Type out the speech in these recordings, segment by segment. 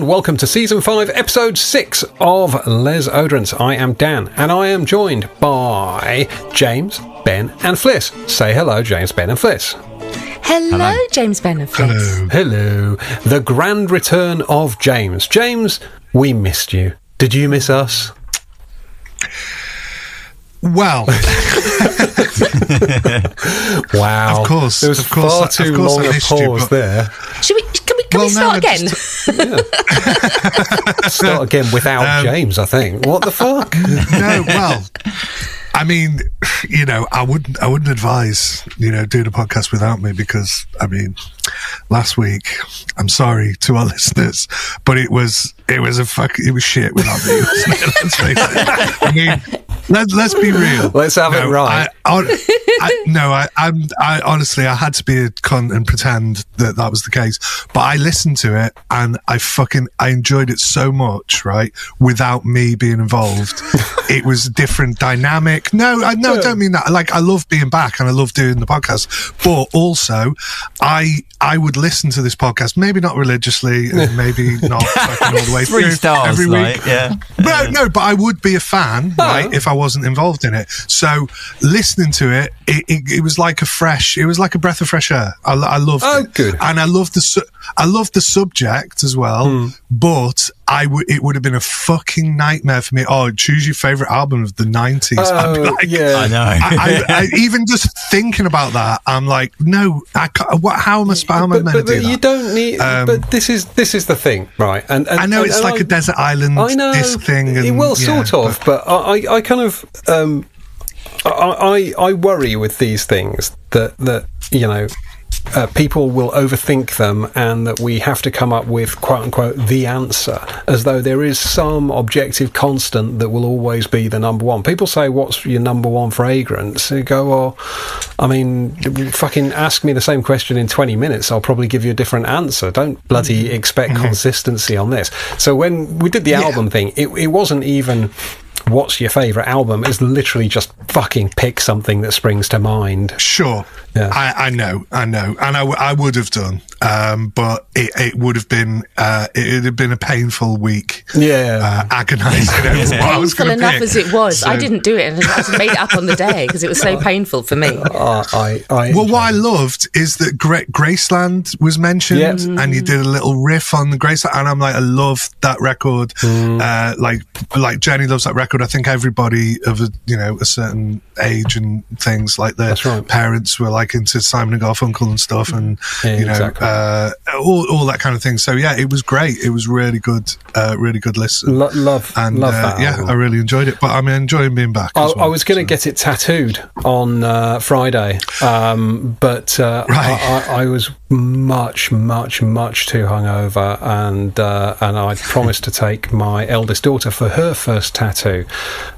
and welcome to Season 5, Episode 6 of Les Oderants. I am Dan, and I am joined by James, Ben, and Fliss. Say hello, James, Ben, and Fliss. Hello, James, Ben, and Fliss. Hello. The grand return of James. James, we missed you. Did you miss us? Well, wow. Of course. There was far too long a pause there. Can we start again? Start again without James, I think. What the fuck? No, well, I mean, I wouldn't advise, doing a podcast without me because, last week, I'm sorry to our listeners, but it was shit without me. Let's face it. Let's be real. Let's have it right. I honestly, I had to be a cunt and pretend that was the case. But I listened to it and I enjoyed it so much, right? Without me being involved. It was a different dynamic. No, I don't mean that. Like, I love being back and I love doing the podcast. But also, I would listen to this podcast, maybe not religiously and maybe not fucking all the way through 3 stars, every week. Like, yeah. But I would be a fan, right, if I wasn't involved in it. So listening to it, it was like a breath of fresh air. I loved it. Good. And I loved the subject as well, but it would have been a fucking nightmare for me. Oh, choose your favourite album of the 90s. I'd be like, yeah. I know. I even just thinking about that, I'm like, no, I can't, how am I meant to do that? You don't need. But this is the thing, right? And I know it's like a desert island disc thing. And, it will sort of, but I kind of I worry with these things that people will overthink them and that we have to come up with quote unquote the answer, as though there is some objective constant that will always be the number one. People say, what's your number one fragrance? You go, well, fucking ask me the same question in 20 minutes, I'll probably give you a different answer. Don't bloody expect consistency on this. So when we did the album thing, it wasn't even what's your favourite album. It's literally just fucking pick something that springs to mind. Sure. Yeah. I know. And I would have done. But it would have been, it had been a painful week. Yeah. Agonising over what I was Painful going to enough pick. as it was. So, I didn't do it and I just made it up on the day because it was so painful for me. what I loved is that Graceland was mentioned and you did a little riff on the Graceland, and I'm like, I love that record. Like Jenny loves that record. I think everybody of a certain age and things like their parents were like into Simon and Garfunkel and stuff, and exactly. All that kind of thing. So yeah, it was great. It was really good listen. Love that. Yeah, album. I really enjoyed it. But I'm enjoying being back. I was going to get it tattooed on Friday, but I was much too hungover, and I promised to take my eldest daughter for her first tattoo.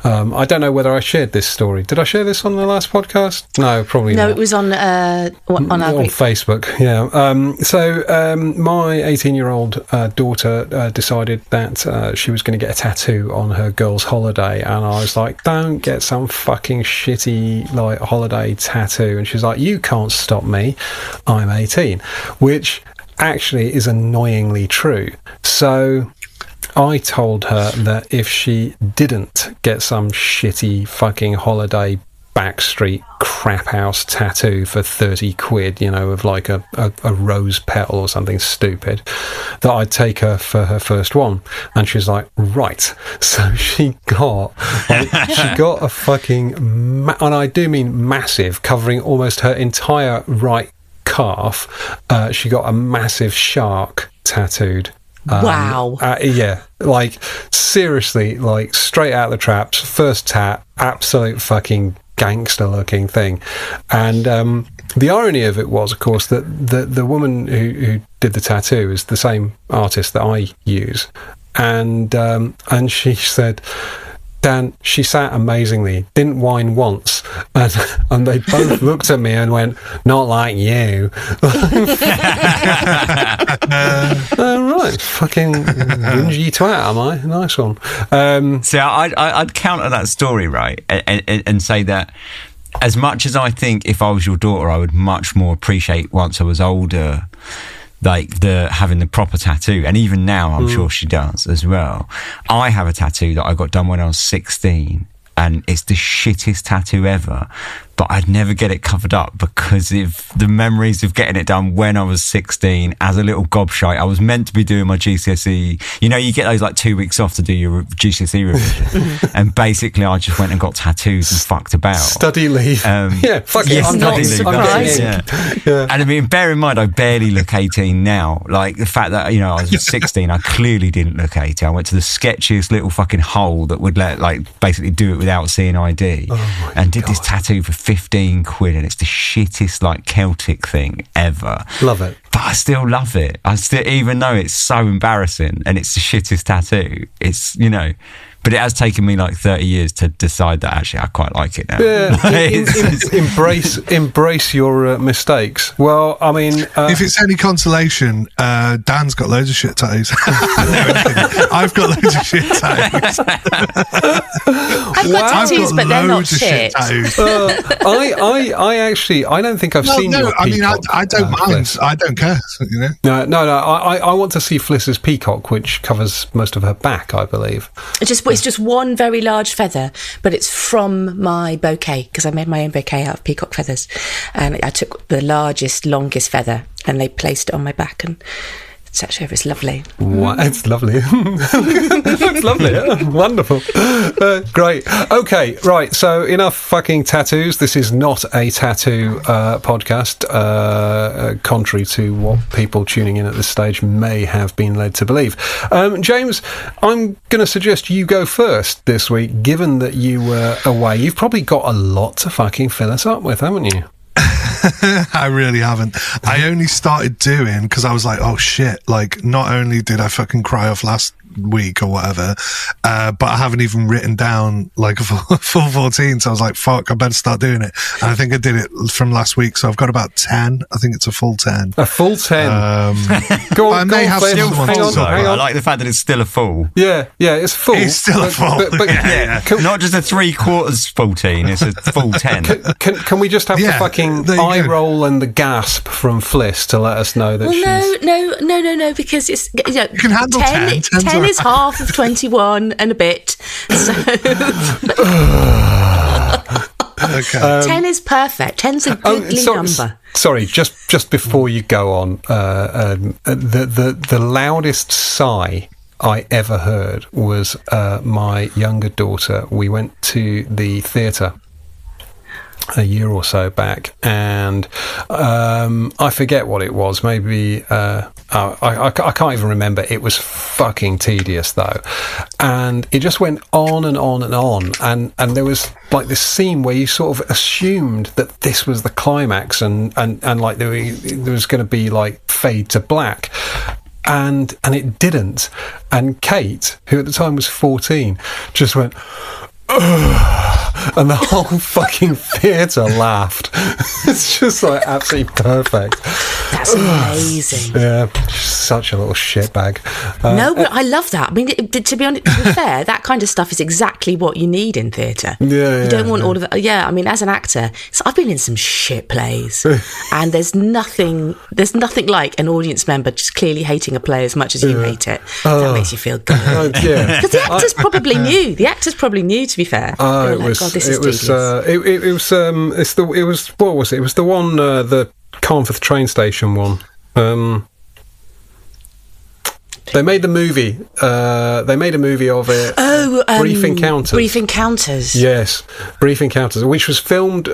I don't know whether I shared this story. Did I share this on the last podcast? No, probably not. No, it was on our group. Facebook. Yeah. So my 18-year-old daughter decided that she was going to get a tattoo on her girl's holiday, and I was like, don't get some fucking shitty like holiday tattoo. And she's like, you can't stop me, I'm 18, which actually is annoyingly true. So I told her that if she didn't get some shitty fucking holiday backstreet crap house tattoo for 30 quid, of like a rose petal or something stupid, that I'd take her for her first one. And she's like, right. So she got a fucking and I do mean massive, covering almost her entire right calf. She got a massive shark tattooed. Wow. Yeah, like seriously, like straight out of the traps, first tat, absolute fucking gangster looking thing. And the irony of it was, of course, that the woman who did the tattoo is the same artist that I use, and she said, Dan, she sat amazingly, didn't whine once, and they both looked at me and went, not like you. Right, fucking whingy twat, am I? Nice one. So I'd counter that story, right, and say that as much as I think if I was your daughter, I would much more appreciate once I was older like having the proper tattoo, and even now I'm sure she does as well. I have a tattoo that I got done when I was 16, and it's the shittest tattoo ever, but I'd never get it covered up because of the memories of getting it done when I was 16 as a little gobshite. I was meant to be doing my GCSE. You know, you get those like 2 weeks off to do your GCSE revision. And basically I just went and got tattoos and fucked about. Study leave. It's study not leave. surprising. Yeah. And I mean, bear in mind, I barely look 18 now. Like the fact that, you know, I was 16, I clearly didn't look 18. I went to the sketchiest little fucking hole that would let, like, basically do it without seeing ID. And did this tattoo for 15 quid, and it's the shittest, like, Celtic thing ever. Love it. But I still love it. Even though it's so embarrassing and it's the shittest tattoo, it's, you know, but it has taken me like 30 years to decide that actually I quite like it now. Yeah, embrace your mistakes. Well, I mean, if it's any consolation, Dan's got loads of shit tattoos. I've got loads of shit tattoos. I've got tattoos, but they're not shit. I don't think I've seen your peacock. I mean, I don't mind. Fliss. I don't care. You know? No. I want to see Fliss's peacock, which covers most of her back, I believe. It's just one very large feather, but it's from my bouquet, because I made my own bouquet out of peacock feathers. And I took the longest feather, and they placed it on my back, and it's lovely. Wow, it's lovely. It's lovely. Yeah. Wonderful. Great. Okay, right. So enough fucking tattoos. This is not a tattoo podcast, contrary to what people tuning in at this stage may have been led to believe. James, I'm going to suggest you go first this week, given that you were away. You've probably got a lot to fucking fill us up with, haven't you? I really haven't. I only started doing because I was like, oh shit, like not only did I fucking cry off last week or whatever, but I haven't even written down like a full 14, so I was like, fuck, I better start doing it. And I think I did it from last week, so I've got about 10. I think it's a full 10. A full 10. Go on, hang on. I like the fact that it's still a full. Yeah, it's full. It's still a full. But yeah. Not just a 3/4 14, it's a full 10. Can we just have the fucking eye roll and the gasp from Fliss to let us know that No, because it's, you know, you can handle 10. 10 is half of 21 and a bit. So Okay. 10 is perfect. 10's a goodly number. Sorry, just before you go on, the loudest sigh I ever heard was my younger daughter. We went to the theatre a year or so back, and I forget what it was. Maybe I can't even remember. It was fucking tedious though, and it just went on and on and on. And there was like this scene where you sort of assumed that this was the climax, and like there was going to be like fade to black. And it didn't. And Kate, who at the time was 14, just went, and the whole fucking theatre laughed. It's just like absolutely perfect. That's amazing. Yeah, such a little shitbag. No, but I love that. I mean, to be honest, to be fair, that kind of stuff is exactly what you need in theatre. You don't want all of that. Yeah, I mean, as an actor, I've been in some shit plays, and there's nothing like an audience member just clearly hating a play as much as you hate it. That makes you feel good. Because the actors probably knew. The actors probably knew. To be fair, it was what was it? It was the one, the Carnforth train station one. They made the movie. They made a movie of it. Brief Encounters. Brief Encounters. Yes, Brief Encounters, which was filmed.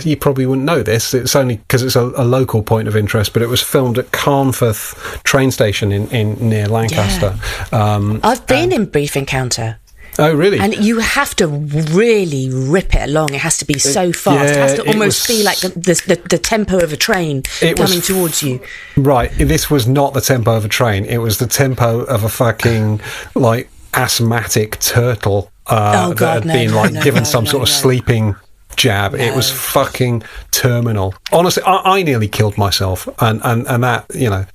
You probably wouldn't know this. It's only because it's a local point of interest, but it was filmed at Carnforth train station in near Lancaster. Yeah. I've been in Brief Encounter. Oh, really? And you have to really rip it along. It has to be so fast. Yeah, it has to almost be like the tempo of a train coming towards you. Right. This was not the tempo of a train. It was the tempo of a fucking, like, asthmatic turtle that had been given some sort of sleeping jab. No. It was fucking terminal. Honestly, I nearly killed myself, and that, you know,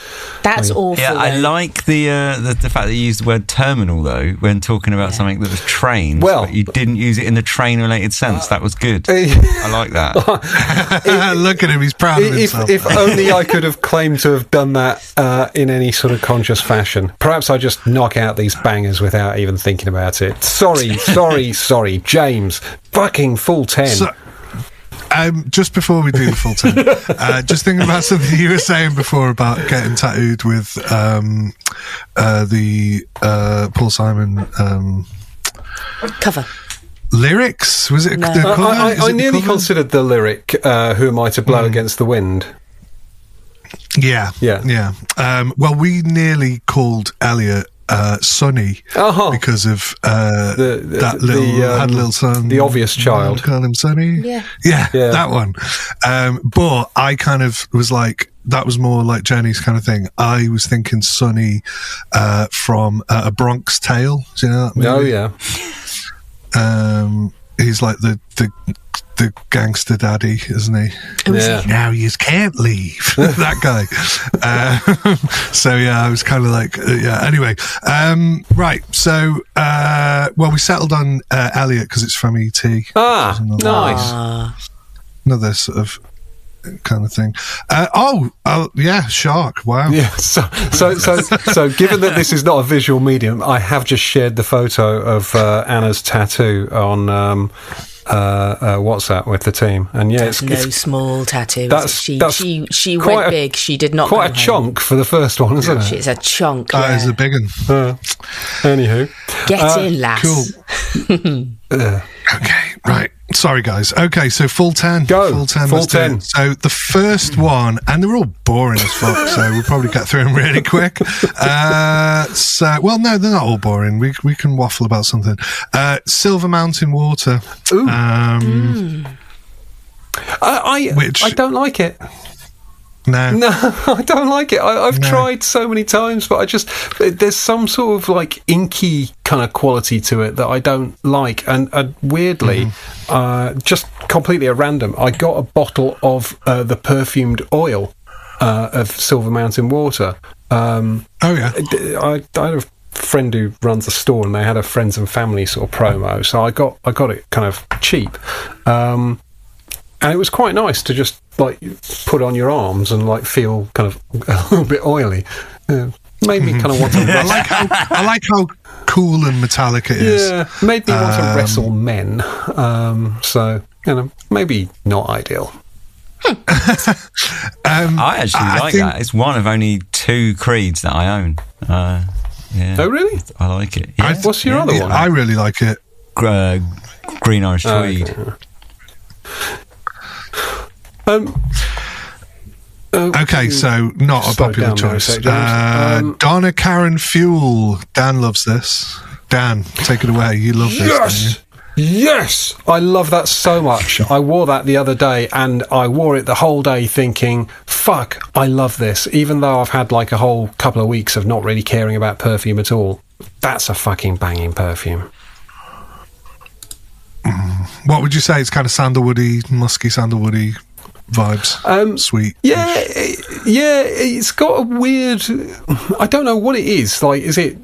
that's awful. Yeah, I like the fact that you used the word terminal though when talking about something that was trains. Well, but you didn't use it in the train-related sense. That was good. I like that. Look at him; he's proud of himself. If only I could have claimed to have done that in any sort of conscious fashion. Perhaps I just knock out these bangers without even thinking about it. Sorry, James. Fucking full 10. So, just before we do the full 10, just thinking about something you were saying before about getting tattooed with the Paul Simon cover. Lyrics? Was it? No. I nearly considered the lyric, "Who am I to blow against the wind?" Yeah. Well, we nearly called Elliot Sonny because of that little son, the obvious child. Call him Sonny. Yeah, that one. But I kind of was like, that was more like Jenny's kind of thing. I was thinking Sonny from A Bronx Tale. Do you know that movie? Oh yeah. He's like the gangster daddy, isn't he? Yeah. Now you can't leave. That guy. So yeah, I was kind of like, anyway. Right. So, well, we settled on Elliot because it's from E.T. Nice. Another sort of kind of thing. Yeah, shark. Wow. Yeah. So given that this is not a visual medium, I have just shared the photo of Anna's tattoo on WhatsApp with the team, and yeah, it's no small tattoo. She quite went big. She did not. Quite a chunk for the first one, isn't it? It's a chunk. It's a big one. Anywho, get in, lass. Cool. Okay, right. Sorry, guys. Okay, so full 10. Go. Full 10. Full 10. So the first one, and they're all boring as fuck, so we'll probably get through them really quick. Well, no, they're not all boring. We can waffle about something. Silver Mountain Water. Ooh. I don't like it. No, I don't like it. I've tried so many times, but there's some sort of like inky kind of quality to it that I don't like. And weirdly, just completely at random, I got a bottle of the perfumed oil of Silver Mountain Water. I had a friend who runs a store, and they had a friends and family sort of promo, so I got it kind of cheap. And it was quite nice to just like put on your arms and like feel kind of a little bit oily. Made me kind of want to wrestle. I like how cool and metallic it is. Yeah, made me want to wrestle men. So, you know, maybe not ideal. I actually like that. It's one of only 2 creeds that I own. Yeah. Oh, really? I like it. Yeah. What's your other one? I really like it. Green Irish Tweed. Okay, so not a popular choice. Donna Karen Fuel. Dan loves this. Dan, take it away. You love this. Yes! I love that so much. I wore that the other day, and I wore it the whole day thinking, fuck, I love this. Even though I've had like a whole couple of weeks of not really caring about perfume at all. That's a fucking banging perfume. What would you say? It's kind of sandalwoody, musky sandalwoody vibes. Sweet. Yeah, it's got a weird, I don't know what it is. Like, is it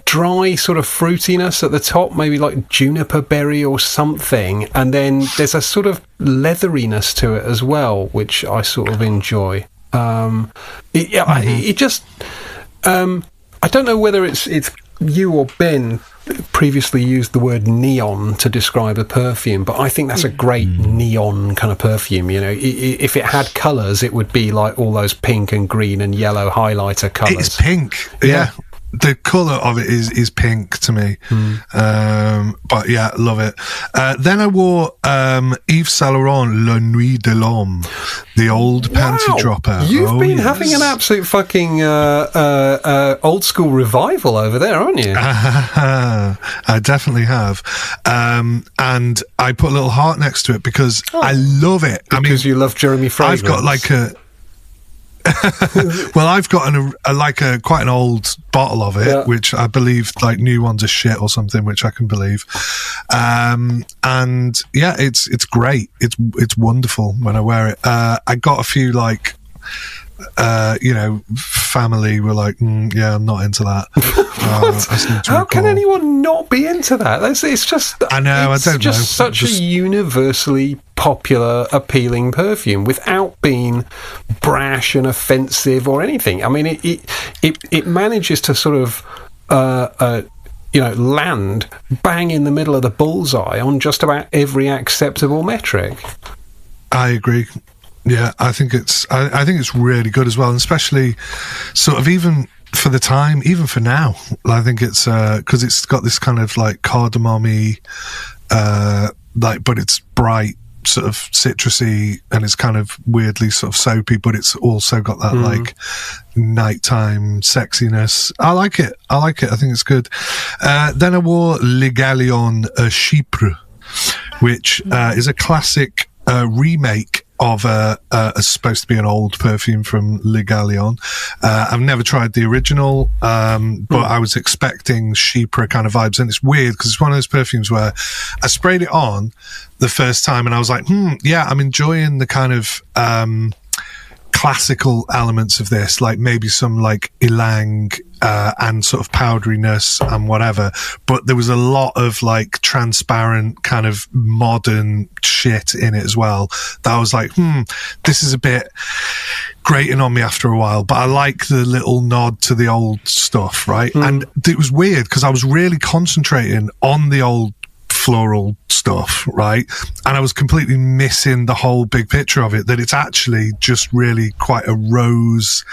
dry sort of fruitiness at the top, maybe like juniper berry or something, and then there's a sort of leatheriness to it as well, which I sort of enjoy. It just I don't know whether it's you or Ben previously used the word neon to describe a perfume, but I think that's a great neon kind of perfume. You know, if it had colours, it would be like all those pink and green and yellow highlighter colours. It's pink, yeah. The colour of it is pink to me. But yeah, love it. Then I wore Yves Saint Laurent La Nuit de l'Homme, the old panty dropper. You've been having an absolute fucking old school revival over there, aren't you? I definitely have. And I put a little heart next to it because I love it. Because you love Jeremy Fragrance. I've got like a... Well, I've got quite an old bottle of it, which I believe like new ones are shit or something, which I can believe. And yeah, it's great. It's wonderful when I wear it. I got a few like, family were like, yeah, I'm not into that. How can anyone not be into that? It's just, I know, I don't know. It's just such a universally popular, appealing perfume without being brash and offensive or anything. I mean, it manages to sort of, land bang in the middle of the bullseye on just about every acceptable metric. I agree. Yeah, I think it's really good as well, and especially sort of even for the time, even for now. I think it's because it's got this kind of like cardamom-y, but it's bright, sort of citrusy, and it's kind of weirdly sort of soapy, but it's also got that like nighttime sexiness. I like it. I think it's good. Then I wore Le Galion Chypre, which is a classic remake of supposed to be an old perfume from Le Galion. I've never tried the original, but I was expecting Chypre kind of vibes, and it's weird because it's one of those perfumes where I sprayed it on the first time and I was like, yeah, I'm enjoying the kind of classical elements of this, like maybe some like ylang and sort of powderiness and whatever, but there was a lot of like transparent kind of modern shit in it as well that I was like, this is a bit grating on me after a while, but I like the little nod to the old stuff, right? And it was weird because I was really concentrating on the old floral stuff, right? And I was completely missing the whole big picture of it, that it's actually just really quite a rose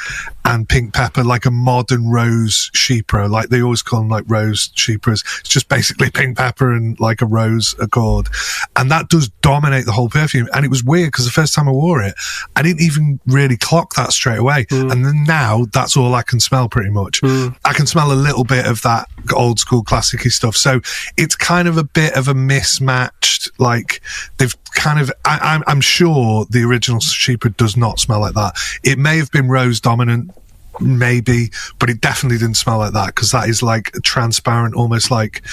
and pink pepper, like a modern rose Chypre. Like they always call them like rose Chypres. It's just basically pink pepper and like a rose accord. And that does dominate the whole perfume. And it was weird because the first time I wore it, I didn't even really clock that straight away. And then now that's all I can smell pretty much. I can smell a little bit of that old school classic-y stuff. So it's kind of a bit of a mismatched, like they've kind of, I'm sure the original Chypre does not smell like that. It may have been rose dominant, maybe, but it definitely didn't smell like that, because that is like transparent, almost like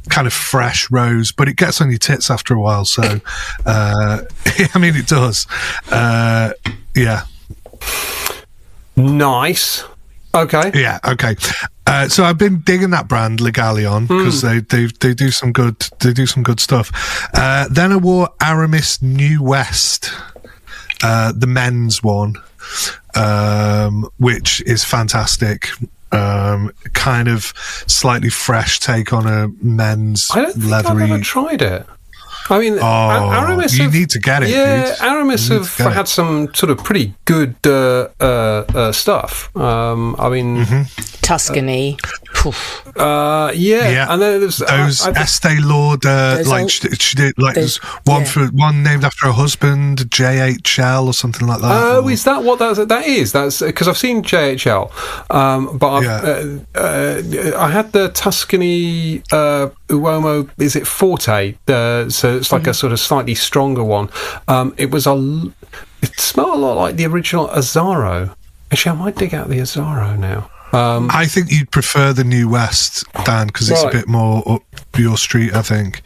kind of fresh rose, but it gets on your tits after a while. So I mean, it does. Yeah. Nice. Okay. Yeah. Okay. So I've been digging that brand Le Galion because they do some good stuff. Then I wore Aramis New West, the men's one, which is fantastic. Kind of slightly fresh take on a men's I don't think leathery. I've ever tried it. I mean, Aramis you need to get it. Yeah, dude. Aramis have had some sort of pretty good stuff. I mean, Tuscany. Yeah, and then there's those Estee Lauder, like she did, like there's one named after her husband, JHL or something like that. Oh, is that what that is? That's because I've seen JHL, but I had the Tuscany Uomo. Is it Forte? So it's like a sort of slightly stronger one. It smelled a lot like the original Azzaro. Actually, I might dig out the Azzaro now. I think you'd prefer the New West, Dan, because it's a bit more up your street, I think,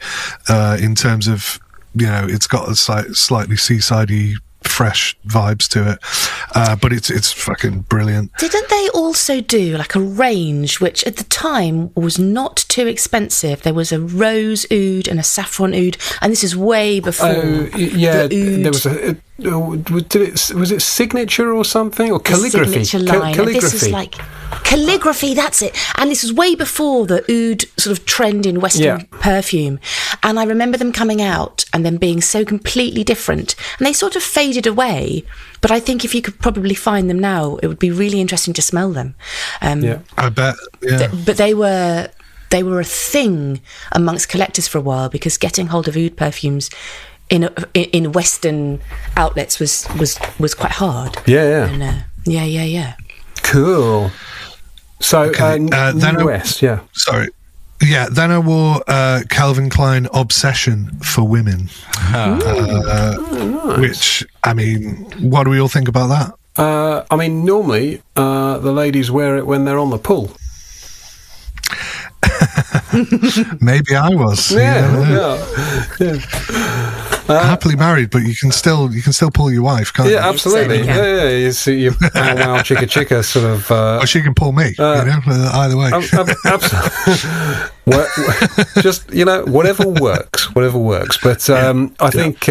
in terms of, it's got a slightly seasidey, fresh vibes to it, but it's fucking brilliant. Didn't they also do like a range which at the time was not too expensive? There was a rose oud and a saffron oud, and this is way before the oud. There was was it Signature or something, or Calligraphy? Signature line. Calligraphy. This is like Calligraphy, that's it. And this was way before the oud sort of trend in Western perfume. And I remember them coming out and them being so completely different. And they sort of faded away. But I think if you could probably find them now, it would be really interesting to smell them. I bet. Yeah. But they were a thing amongst collectors for a while, because getting hold of oud perfumes in Western outlets was quite hard. Yeah. And, yeah. Cool. So then West, Sorry. Yeah, then I wore Calvin Klein Obsession for Women, which, I mean, what do we all think about that? I mean, normally the ladies wear it when they're on the pool. Maybe I was. Yeah. Happily married, but you can still pull your wife, can't you? Yeah, absolutely. Yeah. You see your wow, chicka sort of. Or she can pull me. Either way. Just whatever works. But I think.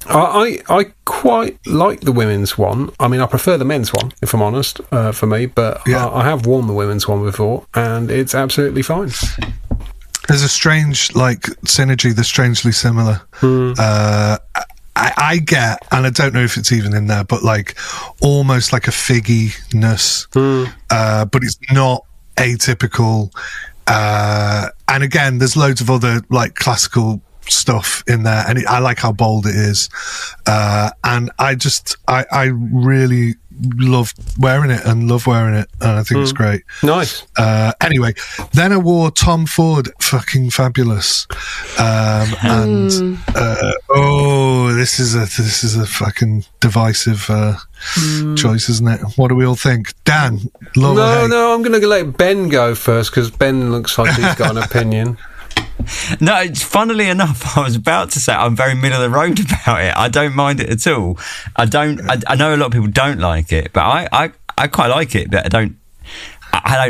I quite like the women's one. I mean, I prefer the men's one, if I'm honest, for me. But I have worn the women's one before, and it's absolutely fine. There's a strange, synergy that's strangely similar. I get, and I don't know if it's even in there, but almost like a figginess, but it's not atypical. And again, there's loads of other classical stuff in there, and I like how bold it is, and I really love wearing it, and I think it's great. Nice. Anyway, then I wore Tom Ford fucking Fabulous, and this is a fucking divisive choice, isn't it? What do we all think? Dan, love or hate? No, I'm going to let Ben go first, because Ben looks like he's got an opinion. No, funnily enough, I was about to say I'm very middle of the road about it. I don't mind it at all. I know a lot of people don't like it, but I quite like it. But I don't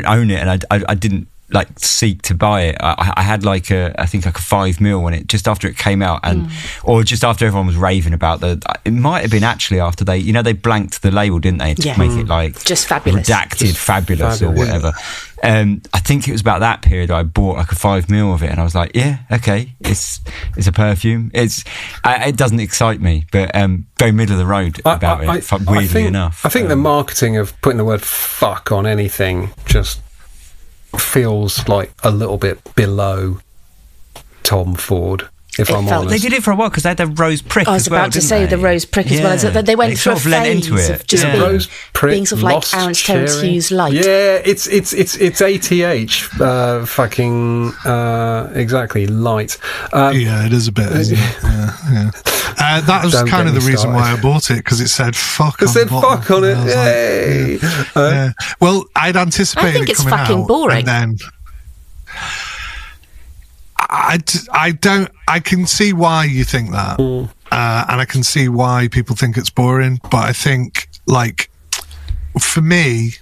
own it, and I didn't seek to buy it. I had I think a 5ml when it just after it came out, and or just after everyone was raving about it might have been actually after they blanked the label, didn't they, to make it just fabulous, redacted fabulous or whatever. I think it was about that period I bought a 5ml of it, and I was like, yeah, okay, it's a perfume. It doesn't excite me, but very middle of the road about it. Weirdly enough, I think the marketing of putting the word "fuck" on anything just feels like a little bit below Tom Ford, if I'm honest. They did it for a while because they had the rose prick. I was about to say the rose prick as well. They went through a phase of just rose prick, being sort of like Aaron's Terence Hughes light. Yeah, it's ATH fucking exactly light. Yeah, it is a bit. Yeah. That was kind of the reason why I bought it, because it said "fuck." It said "fuck" on it. Yay! Well, I'd anticipated. I think it's fucking boring. And then I don't. I can see why you think that, and I can see why people think it's boring. But I think, for me,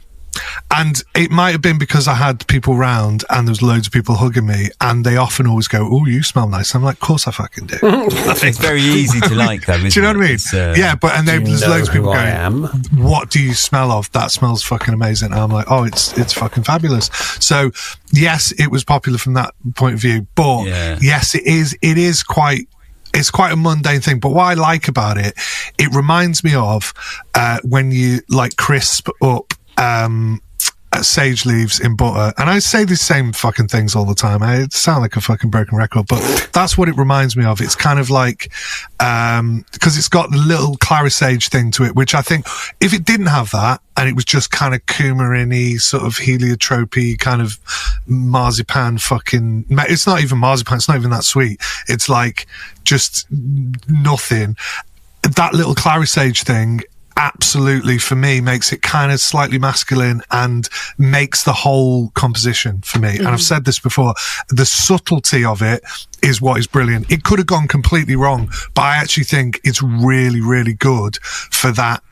and it might have been because I had people round and there was loads of people hugging me, and they often always go, "Oh, you smell nice." I'm like, "Of course I fucking do." It's very easy to like them. Do you know what I mean? Yeah, but and then there's loads of people going, "What do you smell of? That smells fucking amazing." And I'm like, "Oh, it's fucking fabulous." So yes, it was popular from that point of view, but yes, it is quite. It's quite a mundane thing, but what I like about it, it reminds me of when you crisp up sage leaves in butter, and I say the same fucking things all the time. I sound like a fucking broken record, but that's what it reminds me of. It's kind of because it's got the little clary sage thing to it, which I think if it didn't have that and it was just kind of coumarin-y, sort of heliotrope-y, kind of marzipan fucking, it's not even marzipan, it's not even that sweet, it's just nothing. That little clary sage thing absolutely, for me, makes it kind of slightly masculine and makes the whole composition for me. And I've said this before, the subtlety of it is what is brilliant. It could have gone completely wrong, but I actually think it's really, really good for that.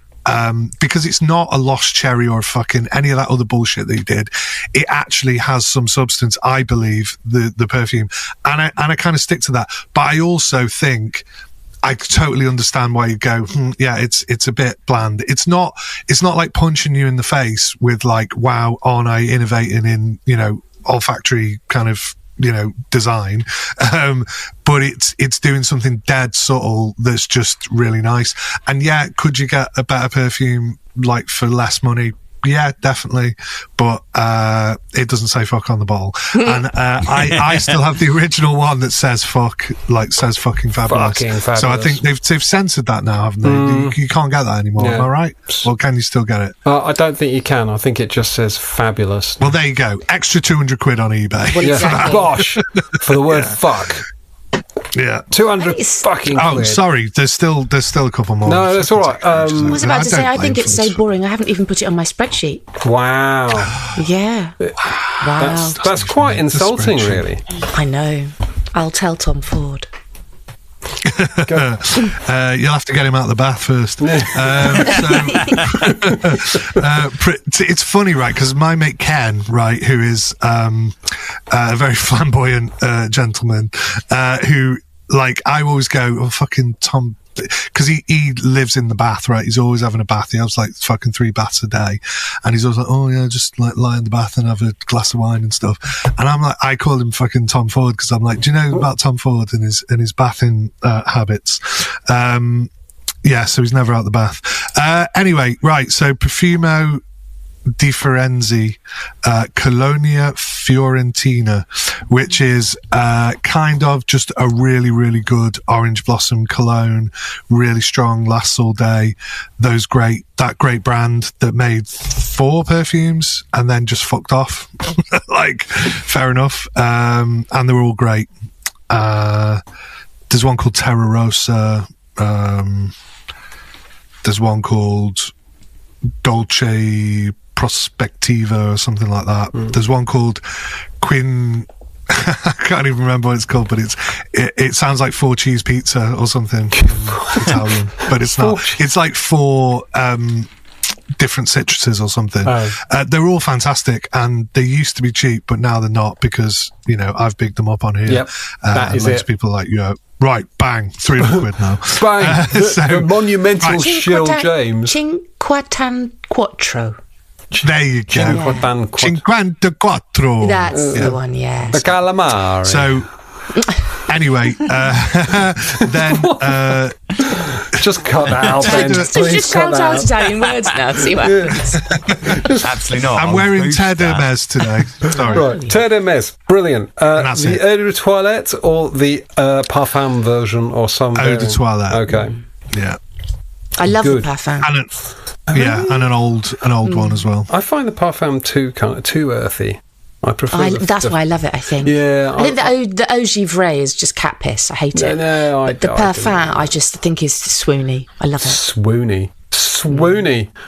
Because it's not a lost cherry or fucking any of that other bullshit that he did. It actually has some substance, I believe, the perfume. And I kind of stick to that. But I also think I totally understand why you go, yeah, it's a bit bland. It's not like punching you in the face with wow, aren't I innovating in, olfactory kind of, design. But it's doing something dead subtle that's just really nice. And yeah, could you get a better perfume for less money? Yeah, definitely. But it doesn't say fuck on the bottle. And I still have the original one that says fuck, says fucking fabulous. Fucking fabulous. So I think they've censored that now, haven't they? You can't get that anymore, am I right? Or can you still get it? I don't think you can. I think it just says fabulous. Well, there you go. Extra 200 quid on eBay. Well, exactly. Bosh, for the word fuck. Yeah. 200 fucking quid. Oh, sorry. There's still a couple more. No, that's all right. I was about to say, I think it's so boring. I haven't even put it on my spreadsheet. Wow. Yeah. Wow. That's quite insulting, really. I know. I'll tell Tom Ford. You'll have to get him out of the bath first. It's funny, right? Because my mate Ken, right, who is a very flamboyant gentleman, who, like, I always go, oh, fucking Tom, because he lives in the bath, right? He's always having a bath. He has like fucking 3 baths a day, and he's always like, oh yeah, just like lie in the bath and have a glass of wine and stuff. And I'm like, I call him fucking Tom Ford because I'm like, do you know about Tom Ford and his bathing habits? Yeah, so he's never out the bath. Anyway, right, so Perfumo di Firenze, Colonia Fiorentina, which is kind of just a really, really good orange blossom cologne, really strong, lasts all day. That great brand that made 4 perfumes and then just fucked off. Like, fair enough. And they were all great. There's one called Terra Rosa. There's one called Dolce Prospectiva or something like that. There's one called Queen. I can't even remember what it's called, but it sounds like 4 cheese pizza or something Italian, but it's not. It's like 4 different citruses or something. They're all fantastic, and they used to be cheap, but now they're not because I've bigged them up on here. Yep, that is it. People are like, right, bang, 300 quid now. Bang, the monumental Shill James. Cinquantaquattro. There you go. Cinquantaquattro. That's the one, yeah. The calamari. So, anyway, then... just cut that out, Ben. Just shout out Italian words now, see what happens. Absolutely not. I'm wearing Ted Hermes today. Sorry. Right, Ted Hermes, brilliant. The Eau de Toilette or the Parfum version or some... Eau de Toilette. Okay. Yeah. I love the Parfum. And an old one as well. I find the Parfum too earthy. I prefer. That's why I love it. I think. Yeah. I think the Eau Givray is just cat piss. I hate it. No, the Parfum I just think is swoony. I love it. Swoony.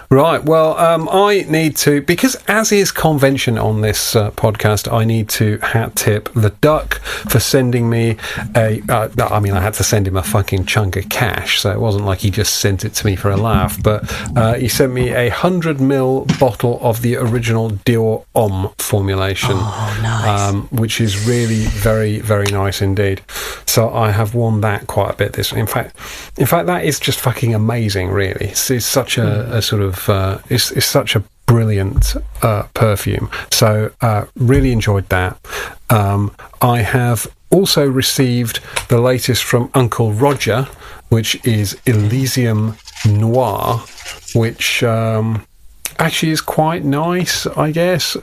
Right, well, I need to, because as is convention on this podcast, I need to hat tip the Duck for sending me I had to send him a fucking chunk of cash, so it wasn't like he just sent it to me for a laugh, but he sent me a 100ml bottle of the original Dior Homme formulation. Oh, nice. Which is really very, very nice indeed. So I have worn that quite a bit. In fact, that is just fucking amazing, really. It's such a sort of it's such a brilliant perfume. So really enjoyed that. I have also received the latest from Uncle Roger, which is Elysium Noir, which actually is quite nice, I guess.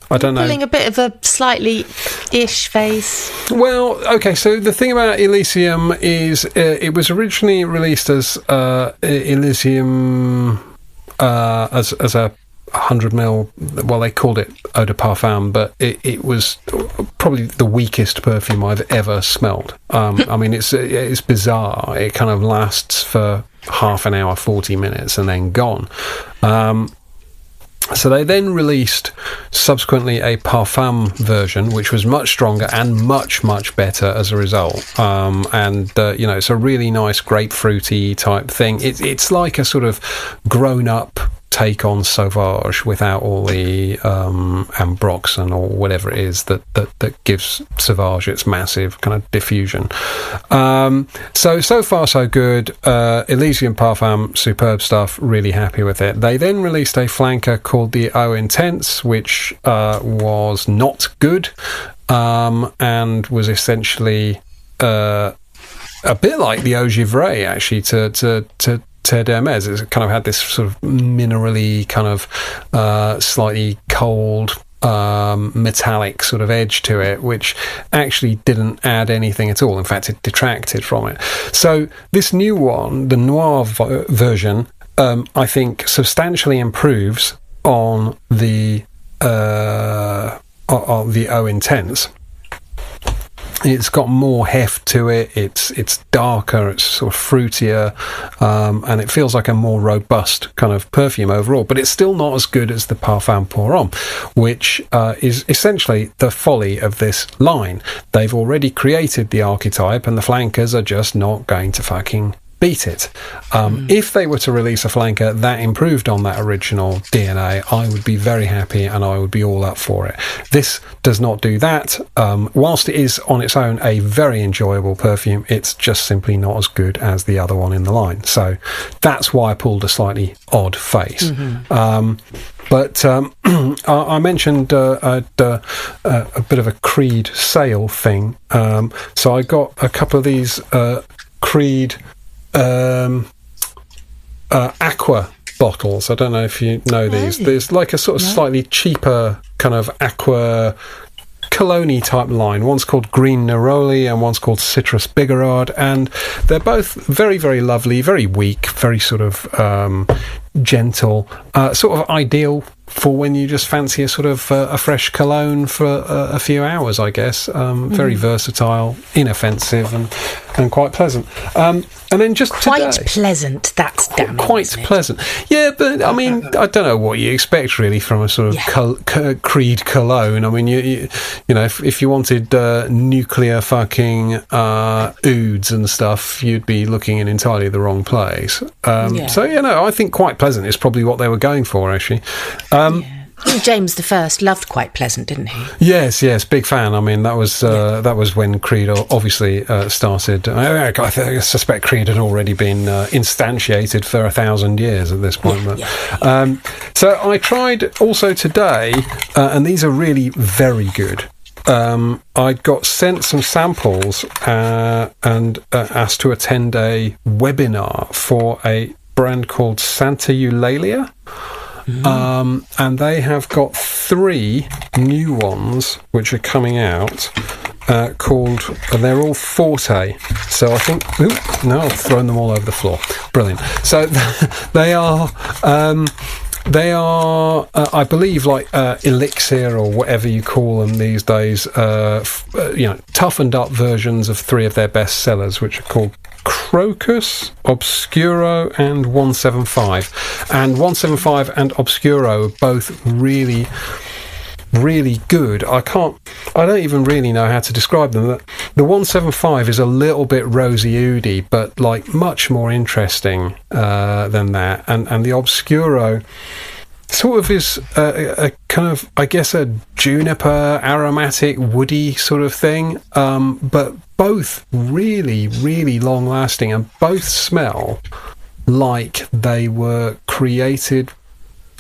I don't know. Pulling a bit of a slightly ish face. Well, okay, so the thing about Elysium is it was originally released as Elysium as a 100ml. Well, they called it Eau de Parfum, but it was probably the weakest perfume I've ever smelled. I mean, it's bizarre. It kind of lasts for half an hour, 40 minutes, and then gone. So they then released subsequently a Parfum version, which was much stronger and much, much better as a result. It's a really nice grapefruity type thing. It's like a sort of grown-up take on Sauvage without all the ambroxan or whatever it is that gives Sauvage its massive kind of diffusion. So far so good. Elysium Parfum, superb stuff, really happy with it. They then released a flanker called the Eau Intense, which was not good and was essentially a bit like the Eau Givray, actually, to Ted Hermes. It kind of had this sort of minerally, kind of slightly cold, metallic sort of edge to it, which actually didn't add anything at all. In fact, it detracted from it. So this new one, the Noir version, I think substantially improves on the Eau Intense. It's got more heft to it. It's darker. It's sort of fruitier, and it feels like a more robust kind of perfume overall. But it's still not as good as the Parfum Pour Homme, which is essentially the folly of this line. They've already created the archetype, and the flankers are just not going to fucking beat it. If they were to release a flanker that improved on that original DNA, I would be very happy and I would be all up for it. This does not do that. Whilst it is on its own a very enjoyable perfume, it's just simply not as good as the other one in the line. So that's why I pulled a slightly odd face. But I mentioned a bit of a Creed sale thing. So I got a couple of these Creed aqua bottles. I don't know if you know these. There's like a sort of slightly cheaper kind of aqua cologne type line. One's called Green Neroli and one's called Citrus Bigarade, and they're both very, very lovely, very weak, very sort of gentle, sort of ideal for when you just fancy a sort of a fresh cologne for a few hours, I guess. Very versatile, inoffensive, and quite pleasant. And then just quite today, pleasant. That's damning. Quite pleasant. Yeah, but I mean, I don't know what you expect really from a sort of Creed cologne. I mean, you know, if you wanted nuclear fucking ouds and stuff, you'd be looking in entirely the wrong place. So you know, I think quite pleasant is probably what they were going for, actually. I think James I loved Quite Pleasant, didn't he? Yes, big fan. I mean, that was when Creed obviously started. I suspect Creed had already been instantiated for 1,000 years at this point. So I tried also today, and these are really very good. I got sent some samples and asked to attend a webinar for a brand called Santa Eulalia. And they have got 3 new ones which are coming out called, and they're all Forte. So I think, no, I've thrown them all over the floor. Brilliant. So they are, I believe, like elixir or whatever you call them these days. You know, toughened up versions of 3 of their best sellers, which are called Crocus, Obscuro, and 175. And 175 and Obscuro are both really, really good. I don't even really know how to describe them. The 175 is a little bit rosy oudy, but like much more interesting than that. And the Obscuro sort of is a kind of, I guess, a juniper, aromatic, woody sort of thing, but both really, really long lasting, and both smell like they were created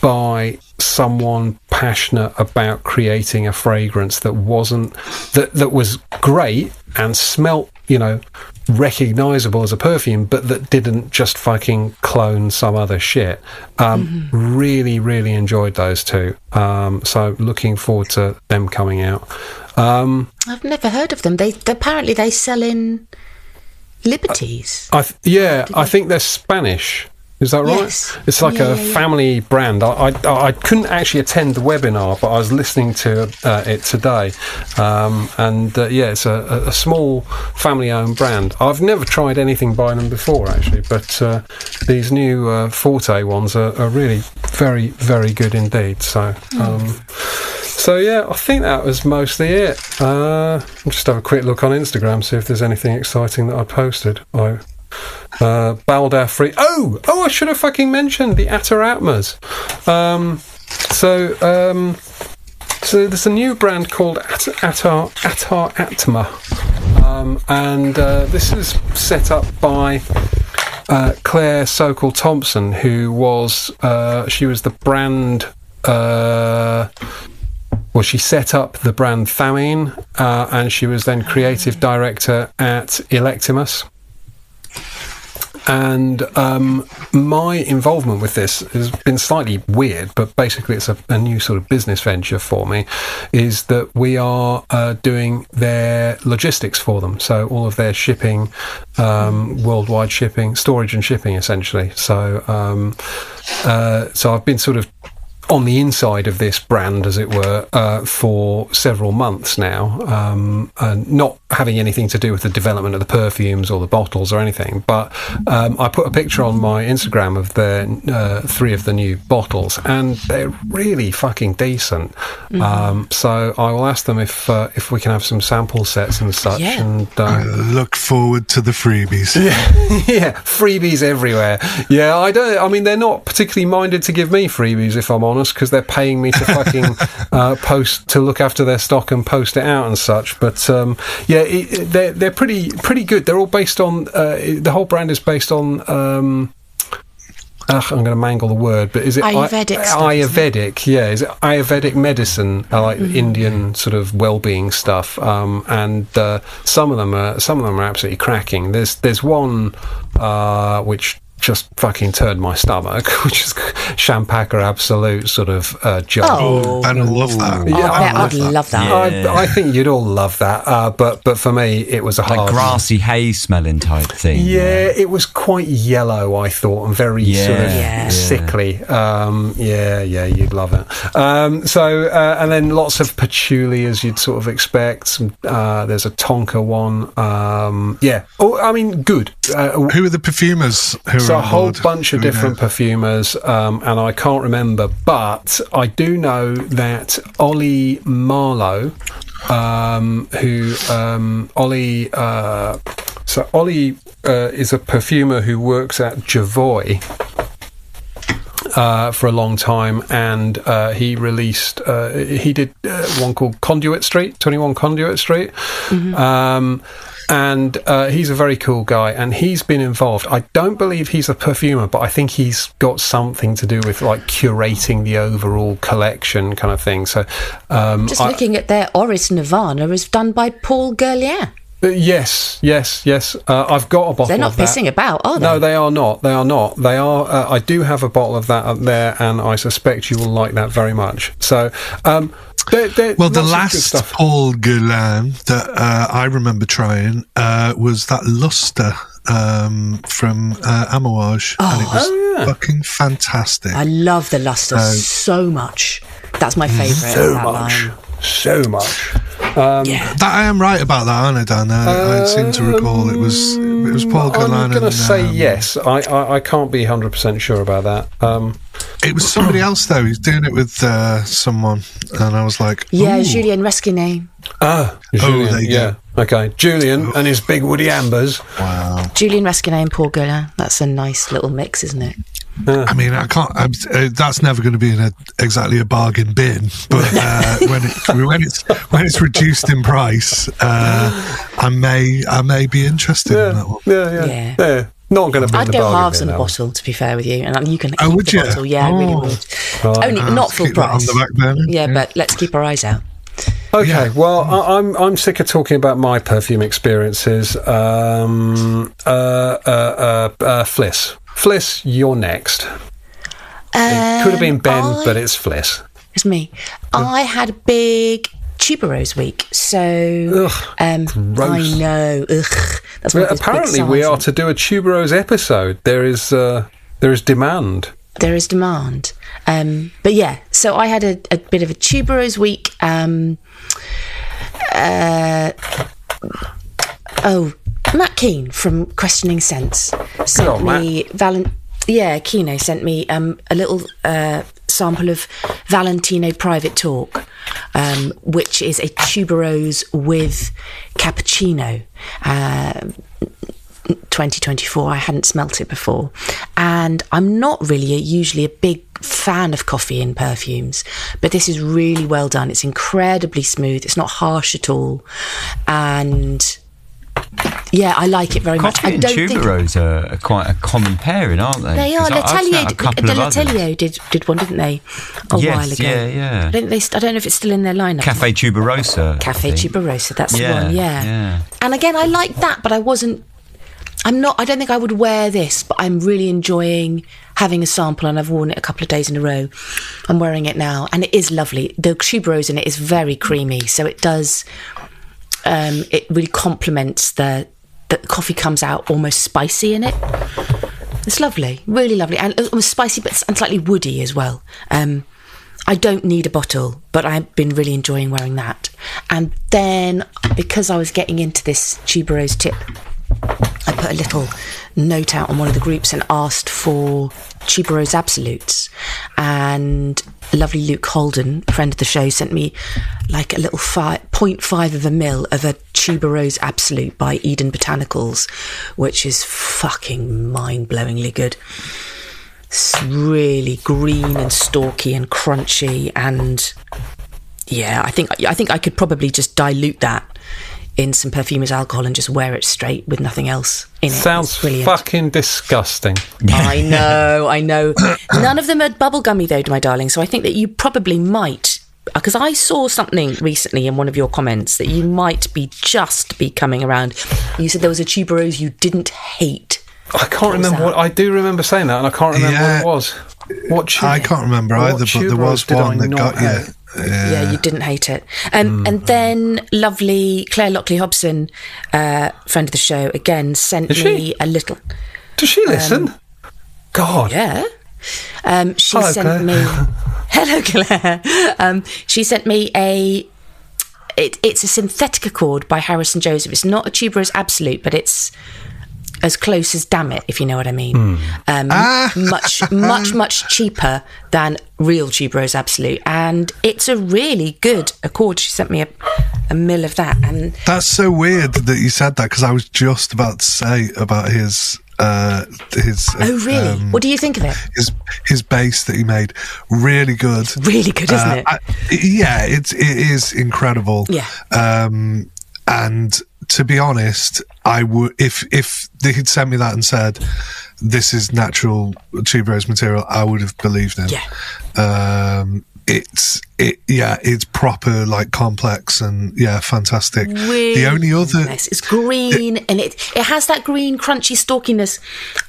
by someone passionate about creating a fragrance that was great and smelt, you know, recognizable as a perfume, but that didn't just fucking clone some other shit. Really, really enjoyed those 2. So looking forward to them coming out. I've never heard of them. They apparently they sell in Liberties. I think they're Spanish. Is that right? Yes. It's like a family brand. I couldn't actually attend the webinar, but I was listening to it today. It's a small family-owned brand. I've never tried anything by them before, actually, but these new Forte ones are really very, very good indeed. So yeah, I think that was mostly it. I'll just have a quick look on Instagram, see if there's anything exciting that I posted. Balda Free. Oh, I should have fucking mentioned the Atar Atmas. So there's a new brand called Atar Atma, and this is set up by Claire Sokol-Thompson, who was she was the brand. She set up the brand Thamine, and she was then creative director at Electimus. And my involvement with this has been slightly weird, but basically it's a new sort of business venture for me, is that we are doing their logistics for them. So all of their shipping, worldwide shipping, storage and shipping, essentially. So I've been sort of on the inside of this brand, as it were, for several months now, not having anything to do with the development of the perfumes or the bottles or anything. But I put a picture on my Instagram of their 3 of the new bottles, and they're really fucking decent. So I will ask them if we can have some sample sets and such. Yeah. And I look forward to the freebies. yeah, freebies everywhere. Yeah, I mean, they're not particularly minded to give me freebies, if I'm honest, because they're paying me to fucking post, to look after their stock and post it out and such. But they're pretty good. They're all based on the whole brand is based on I'm going to mangle the word, but is it Ayurvedic stuff, Ayurvedic? Yeah, is it Ayurvedic medicine, like Indian sort of well-being stuff? And some of them are absolutely cracking. There's one which just fucking turned my stomach, which is Champaca Absolute sort of jar. Oh, Ben will love that. Yeah, I'd love that. Yeah. I think you'd all love that. But for me, it was a hard, like grassy hay smelling type thing. Yeah, it was quite yellow, I thought, and very sort of sickly. You'd love it. And then lots of patchouli, as you'd sort of expect. There's a Tonka one. I mean, good. Who are the perfumers? So a whole bunch of different perfumers, and I can't remember, but I do know that Ollie Marlowe, Ollie is a perfumer who works at Javoy for a long time, and he released he did one called 21 Conduit Street. And he's a very cool guy, and he's been involved. I don't believe he's a perfumer, but I think he's got something to do with like curating the overall collection kind of thing. So just looking at their Oris Nirvana is done by Paul Guerlain. Yes. I've got a bottle. They're not of that. pissing about, are they? No, they are not. They are. I do have a bottle of that up there, and I suspect you will like that very much. So. The last Paul Guerlain that I remember trying was that Luster from Amouage, and it was fucking fantastic. I love the Luster so much. That's my favourite. So much. That I am right about that, aren't I, Dan? I seem to recall it was Paul Guerlain. I'm going to say yes. I can't be 100% sure about that. It was somebody else though. He's doing it with someone, and I was like, "Yeah, Julien Resquinet." Julien, okay, Julien and his big woody ambers. Wow, Julien Resquinet and Paul Guerlain. That's a nice little mix, isn't it? I mean, I can't. That's never going to be in exactly a bargain bin. But when it's reduced in price, I may be interested in that one. Yeah. Not going to be. I'd in the go bargain halves bin, on a bottle, to be fair with you, and you can keep would the you? bottle. Yeah, I really would. Right. Only not full keep that price. on the back burner. Yeah, but let's keep our eyes out. Okay, well, I'm sick of talking about my perfume experiences. Fliss, you're next. It could have been Ben, but it's Fliss. It's me. I had a big tuberose week, so gross. I know. That's one of those Apparently, big we are sighs. to do a tuberose episode. There is demand. There is demand. But yeah, so I had a bit of a tuberose week. Matt Keane from Questioning Sense sent me Kino sent me a little sample of Valentino Private Talk, which is a tuberose with cappuccino. 2024. I hadn't smelt it before, and I'm not really usually a big fan of coffee in perfumes, but this is really well done. It's incredibly smooth. It's not harsh at all, and yeah, I like it very much. Coffee and tuberose are quite a common pairing, aren't they? They are. L'Atelier did one, didn't they? A while ago. Yeah. I don't know if it's still in their lineup. Cafe Tuberosa. Cafe Tuberosa. That's the one. Yeah. And again, I like that, but I don't think I would wear this, but I'm really enjoying having a sample, and I've worn it a couple of days in a row. I'm wearing it now, and it is lovely. The tuberose in it is very creamy, so it does. It really complements the coffee comes out almost spicy in it. It's lovely, really lovely, and it was spicy, but and slightly woody as well. I don't need a bottle, but I've been really enjoying wearing that. And then, because I was getting into this tuberose tip, I put a little note out on one of the groups and asked for tuberose absolutes. And lovely Luke Holden, a friend of the show, sent me like a little 0.5 of a mil of a tuberose absolute by Eden Botanicals, which is fucking mind-blowingly good. It's really green and stalky and crunchy, and yeah, I think I could probably just dilute that in some perfumer's alcohol and just wear it straight with nothing else in it. Sounds fucking disgusting. I know. None of them are bubblegummy though, my darling, so I think that you probably might, because I saw something recently in one of your comments that you might be coming around. You said there was a tuberose you didn't hate. I can't remember what I do remember saying that, and I can't remember what it was. I can't remember either, but there was one that got you. Yeah, you didn't hate it. And then lovely Claire Lockley Hobson, friend of the show, again sent me a little. Does she listen? God. Yeah. She sent me. Hello, Claire. She sent me it's a synthetic accord by Harrison Joseph. It's not a tuberose absolute, but it's as close as Damn It, if you know what I mean. Much cheaper than real tuberose absolute, and it's a really good accord. She sent me a mill of that, and that's so weird that you said that, because I was just about to say about his oh really? What do you think of it? His bass that he made, really good, isn't it? It is incredible. Yeah. And to be honest, I would, if he'd sent me that and said this is natural tuberose material, I would have believed him. Yeah. It's proper, like, complex and fantastic. Really the only other nice. It's green, and it has that green crunchy stalkiness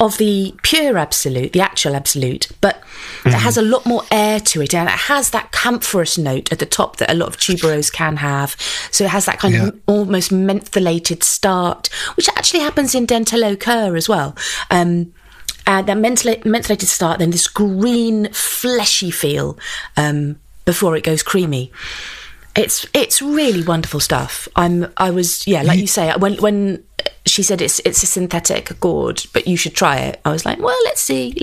of the pure absolute, the actual absolute, but it has a lot more air to it, and it has that camphorous note at the top that a lot of tuberose can have. So it has that kind of almost mentholated start, which actually happens in Dental Eau Cur as well. That mentholated start, then this green fleshy feel before it goes creamy. It's really wonderful stuff. I was like you say, when she said it's a synthetic accord, but you should try it, I was like, well, let's see.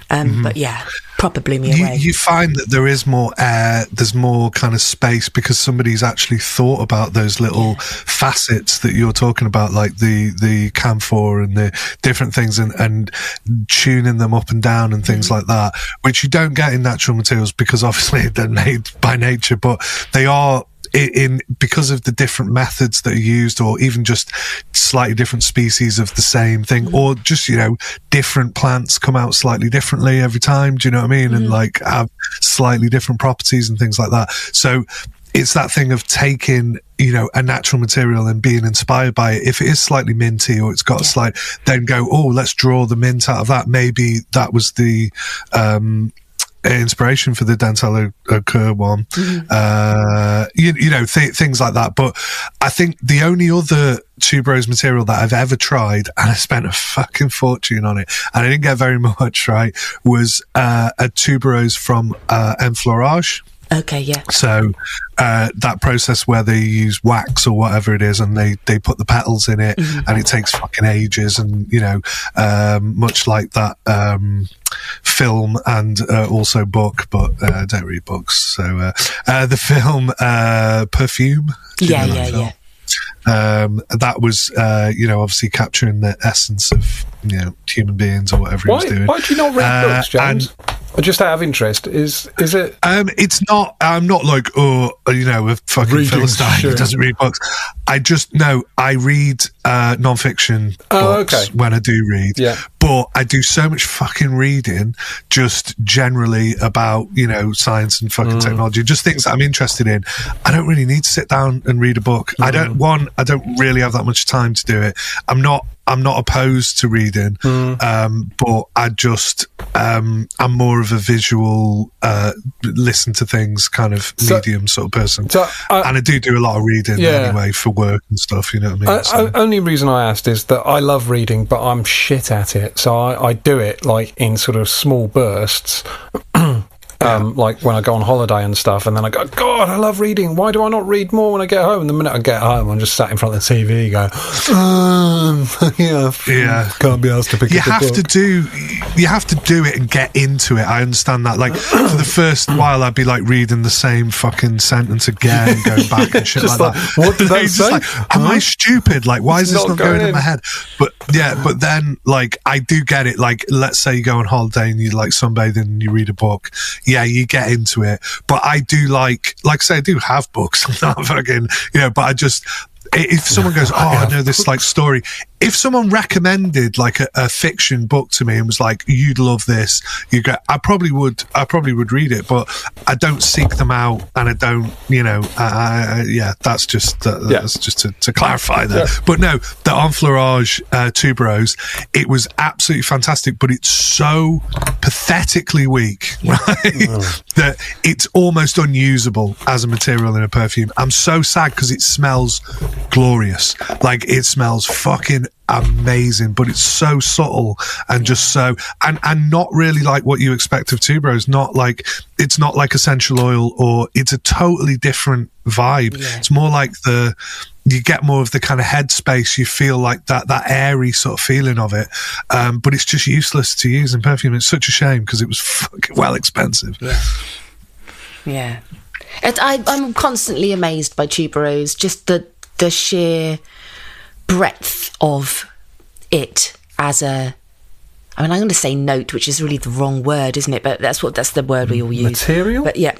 But yeah, proper blew me away. You find that there is more air, there's more kind of space, because somebody's actually thought about those little facets that you're talking about, like the camphor and the different things, and tuning them up and down and things like that, which you don't get in natural materials, because obviously they're made by nature, but they are because of the different methods that are used, or even just slightly different species of the same thing, or just, different plants come out slightly differently every time. Do you know what I mean? And like have slightly different properties and things like that. So it's that thing of taking, a natural material and being inspired by it. If it is slightly minty, or it's got a slight, then go, oh, let's draw the mint out of that. Maybe that was the, inspiration for the Dental Eau Cur one. Things like that. But I think the only other tuberose material that I've ever tried, and I spent a fucking fortune on it, and I didn't get very much, right, was a tuberose from Enfleurage. Okay, yeah. So that process where they use wax or whatever it is, and they put the petals in it, and it takes fucking ages, and much like that film and also book, but I don't read books. So the film Perfume. Yeah. That was obviously capturing the essence of human beings, or whatever he was doing. Why do you not read books, James? Just out of interest, is it? It's not. I'm not like a fucking Philistine who doesn't read books. I just I read non-fiction books when I do read. Yeah. But I do so much fucking reading, just generally about science and fucking technology, just things that I'm interested in. I don't really need to sit down and read a book. I don't really have that much time to do it. I'm not opposed to reading, but I just I'm more of a visual listen to things kind of medium sort of person, and I do a lot of reading anyway for work and stuff, you know what I mean? Only reason I asked is that I love reading, but I'm shit at it, so I do it like in sort of small bursts. like when I go on holiday and stuff, and then I go, God, I love reading. Why do I not read more when I get home? And the minute I get home, I'm just sat in front of the TV going, can't be asked to pick up a book. You have to do it and get into it. I understand that. Like, for the first while, I'd be like reading the same fucking sentence again and going back and shit like that. What did that say? Like, am I stupid? Like, why is this not going in my head? But then, like, I do get it. Like, let's say you go on holiday and you like sunbathing and you read a book. Yeah, you get into it. But I do like I say, I do have books. I'm not fucking, but I just, if someone goes, I know this like story. If someone recommended like a fiction book to me and was like, you'd love this, I probably would read it, but I don't seek them out, and I don't, that's just to clarify that. Yeah. But no, the Enfleurage Tuberose, it was absolutely fantastic, but it's so pathetically weak, right? That it's almost unusable as a material in a perfume. I'm so sad because it smells glorious. Like, it smells fucking amazing, but it's so subtle and just so and not really like what you expect of tuberose. It's not like essential oil, or it's a totally different vibe. It's more like you get more of the kind of headspace. You feel like that airy sort of feeling of it, but it's just useless to use in perfume. It's such a shame because it was fucking well expensive. I'm constantly amazed by tuberose, just the sheer breadth of it as I'm going to say note, which is really the wrong word, isn't it? But that's the word we all use. Material? But yeah.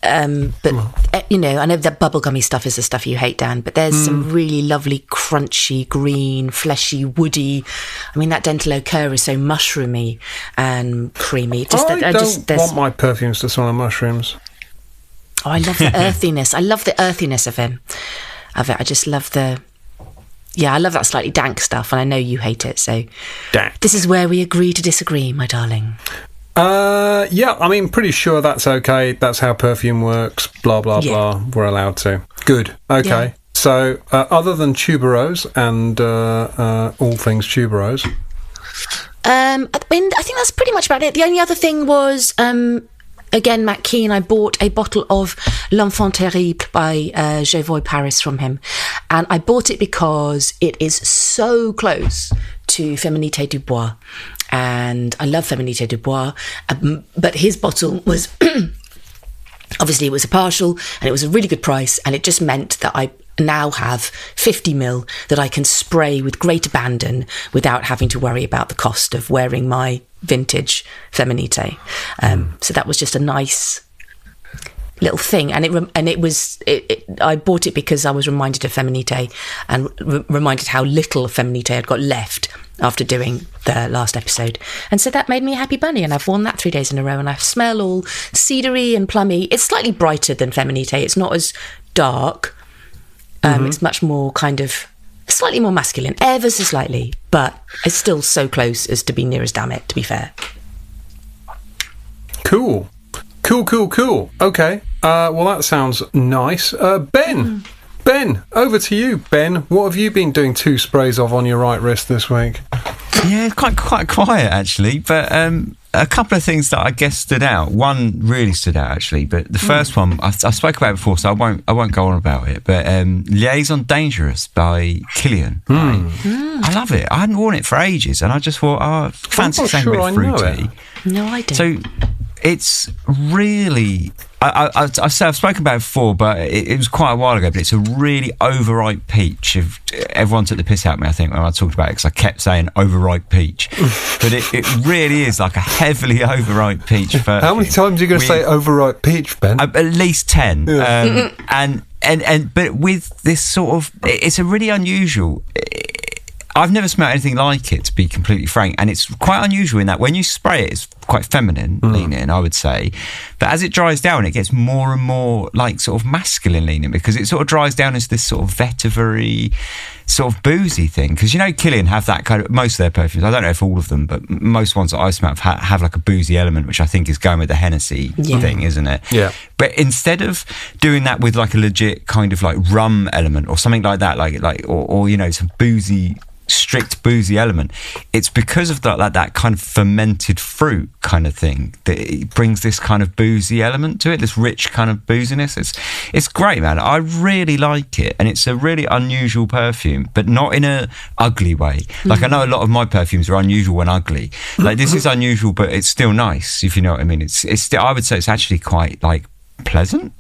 I know that bubblegummy stuff is the stuff you hate, Dan, but there's some really lovely, crunchy, green, fleshy, woody. I mean, that Dental Au Coeur is so mushroomy and creamy. I don't want my perfumes to smell of mushrooms. Oh, I love the earthiness. I love the earthiness of it. I just love I love that slightly dank stuff, and I know you hate it, so dank. This is where we agree to disagree, my darling. I mean, pretty sure that's okay. That's how perfume works, blah, blah, blah. We're allowed to. Good. Okay. Yeah. So, other than tuberose and all things tuberose? I think that's pretty much about it. The only other thing was... again, Matt Keane, I bought a bottle of L'Enfant Terrible by Jovoy Paris from him. And I bought it because it is so close to Féminité du Bois. And I love Féminité du Bois. But his bottle was... obviously, it was a partial, and it was a really good price. And it just meant that I now have 50 ml that I can spray with great abandon without having to worry about the cost of wearing my vintage Féminité. So that was just a nice little thing, and I bought it because I was reminded of Féminité and reminded how little Féminité I'd got left after doing the last episode, and so that made me a happy bunny, and I've worn that 3 days in a row, and I smell all cedary and plummy. It's slightly brighter than Féminité. It's not as dark. It's much more kind of slightly more masculine, ever so slightly, but it's still so close as to be near as damn it, to be fair. Cool. Okay. Well, that sounds nice. Ben, over to you. Ben, what have you been doing 2 sprays of on your right wrist this week? Yeah, quite quiet actually, but a couple of things that I guess stood out. One really stood out actually, but the first one I spoke about it before, so I won't go on about it. But Liaison Dangerous by Kilian. I love it. I hadn't worn it for ages, and I just thought, fancy something a bit fruity. No, I don't. So it's really... I've spoken about it before, but it was quite a while ago, but it's a really overripe peach. Everyone took the piss out of me, I think, when I talked about it, because I kept saying overripe peach. But it really is like a heavily overripe peach. How many times are you going to say overripe peach, Ben? At least 10. But with this sort of... It's a really unusual... I've never smelled anything like it, to be completely frank, and it's quite unusual in that when you spray it, it's quite feminine leaning, I would say, but as it dries down, it gets more and more like sort of masculine leaning, because it sort of dries down as this sort of vetiver-y, sort of boozy thing. Because Kilian have that kind of... Most of their perfumes, I don't know if all of them, but most ones that I smell have like a boozy element, which I think is going with the Hennessy thing, isn't it? Yeah. But instead of doing that with like a legit kind of like rum element or something like that, or some boozy strict boozy element. It's because of that kind of fermented fruit kind of thing that it brings this kind of boozy element to it, this rich kind of booziness. It's great, man. I really like it, and it's a really unusual perfume, but not in a ugly way. Like, I know a lot of my perfumes are unusual and ugly. Like, this is unusual, but it's still nice, if you know what I mean. It's still, I would say it's actually quite like pleasant.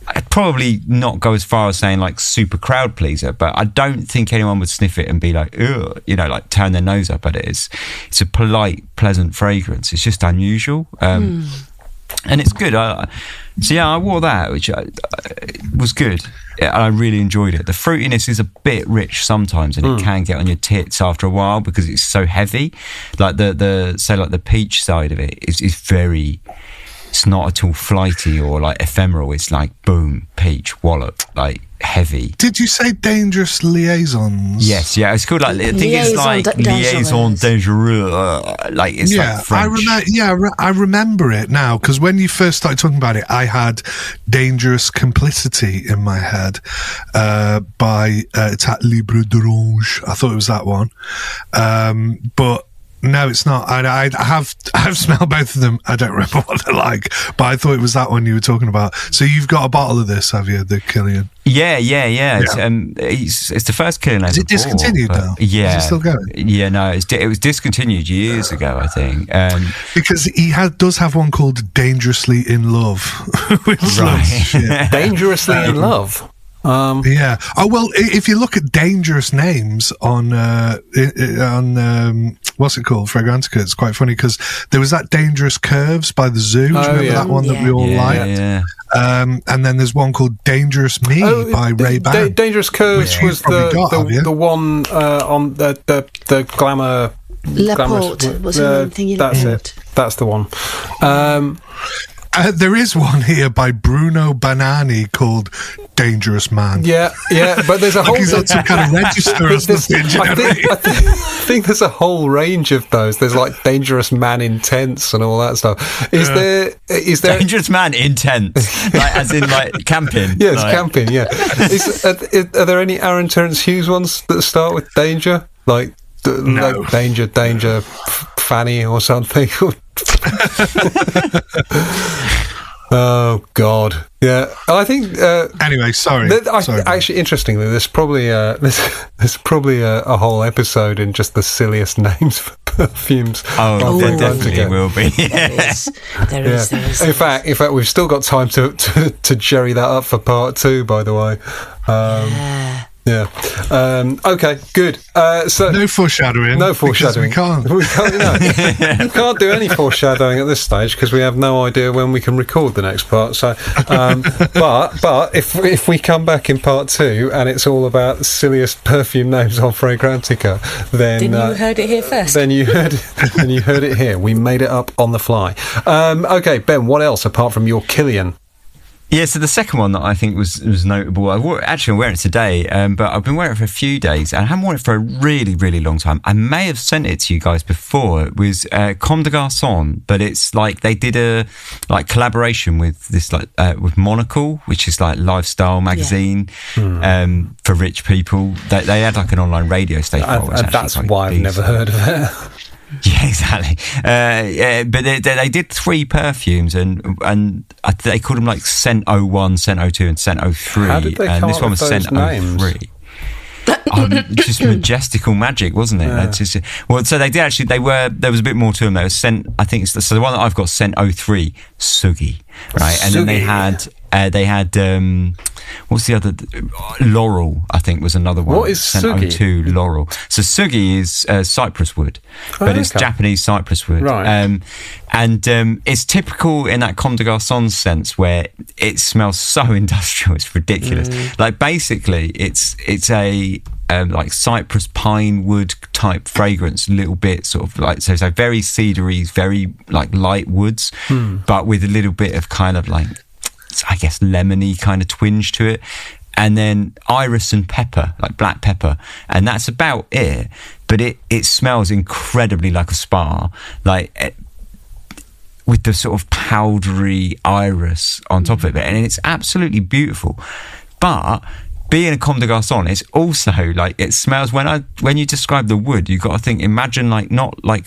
I'd probably not go as far as saying like super crowd pleaser, but I don't think anyone would sniff it and be like, ugh, you know, like turn their nose up at it. It's a polite, pleasant fragrance. It's just unusual. And it's good. I wore that, which was good. I really enjoyed it. The fruitiness is a bit rich sometimes, and it can get on your tits after a while because it's so heavy. Like the peach side of it is very... It's not at all flighty or like ephemeral. It's like boom, peach, wallop, like heavy. Did you say dangerous liaisons? Yes, yeah. It's called like, I think it's like liaison dangereux. Like it's like French. I remember it now, because when you first started talking about it, I had Dangerous Complicity in my head by Tat Libre d'Orange. I thought it was that one, but. No, it's not. I have smelled both of them. I don't remember what they're like, but I thought it was that one you were talking about. So you've got a bottle of this, have you, the Killian? Yeah. It's the first Killian I ever bought. Is it discontinued now? Yeah. Is it still going? Yeah, no, it was discontinued years ago, I think. Because he does have one called Dangerously in Love. Right. Dangerously in Love? Yeah. Oh, well, if you look at dangerous names on what's it called, Fragrantica, it's quite funny because there was that Dangerous Curves by the Zoo. Do you remember that one that we all liked? Yeah. And then there's one called Dangerous Me by Ray-Ban. Dangerous Curves was the one on the glamour. Laporte was the thing you That's it. That's the one. There is one here by Bruno Banani called Dangerous Man. Yeah, but there's a whole... He's on some kind of register or something. I think there's a whole range of those. There's like Dangerous Man Intense and all that stuff. Is there Dangerous Man Intense? Like, as in like camping? Yeah, it's camping, yeah. Are there any Aaron Terence Hughes ones that start with danger? Like danger, Fanny or something? Oh God, yeah. I think. Anyway, sorry. Actually, interestingly, there's probably a whole episode in just the silliest names for perfumes. Oh, there definitely will be. There is. In fact, we've still got time to jerry that up for part 2. By the way. Yeah. Okay. Good. So no foreshadowing. No foreshadowing. We can't. We can't do any foreshadowing at this stage because we have no idea when we can record the next part. So, but if we come back in part 2 and it's all about the silliest perfume names on Fragrantica, then you heard it here first. Then you heard it here. We made it up on the fly. Okay, Ben. What else apart from your Killian? Yeah, so the second one that I think was notable, I'm wearing it today, but I've been wearing it for a few days, and I haven't worn it for a really, really long time. I may have sent it to you guys before. It was Comme des Garçons, but it's like they did a collaboration with this with Monocle, which is like lifestyle magazine for rich people. They had like an online radio station. And that's why I've never heard of it. Yeah, exactly. But they did 3 perfumes, and they called them like Scent 01, Scent 02, and Scent 03. How did they come up with those names? 03. Just majestical magic, wasn't it? Yeah. So they did actually. There was a bit more to them. There was Scent. I think so. The one that I've got, Scent 03, Sugi, right? And then they had. What's the other? Laurel, I think, was another one. What is Sugi? 02 Laurel. So Sugi is cypress wood, but it's Japanese cypress wood. Right. It's typical in that Comme des Garçons sense where it smells so industrial, it's ridiculous. Like basically, it's a like cypress pine wood type fragrance, a little bit sort of like so very cedary, very like light woods, but with a little bit of kind of like, I guess, lemony kind of twinge to it, and then iris and pepper, like black pepper, and that's about it. But it smells incredibly like a spa, like with the sort of powdery iris on top of it, and it's absolutely beautiful. But being a Comme des Garçons, it's also like it smells. When you describe the wood, you've got to think. Imagine not like.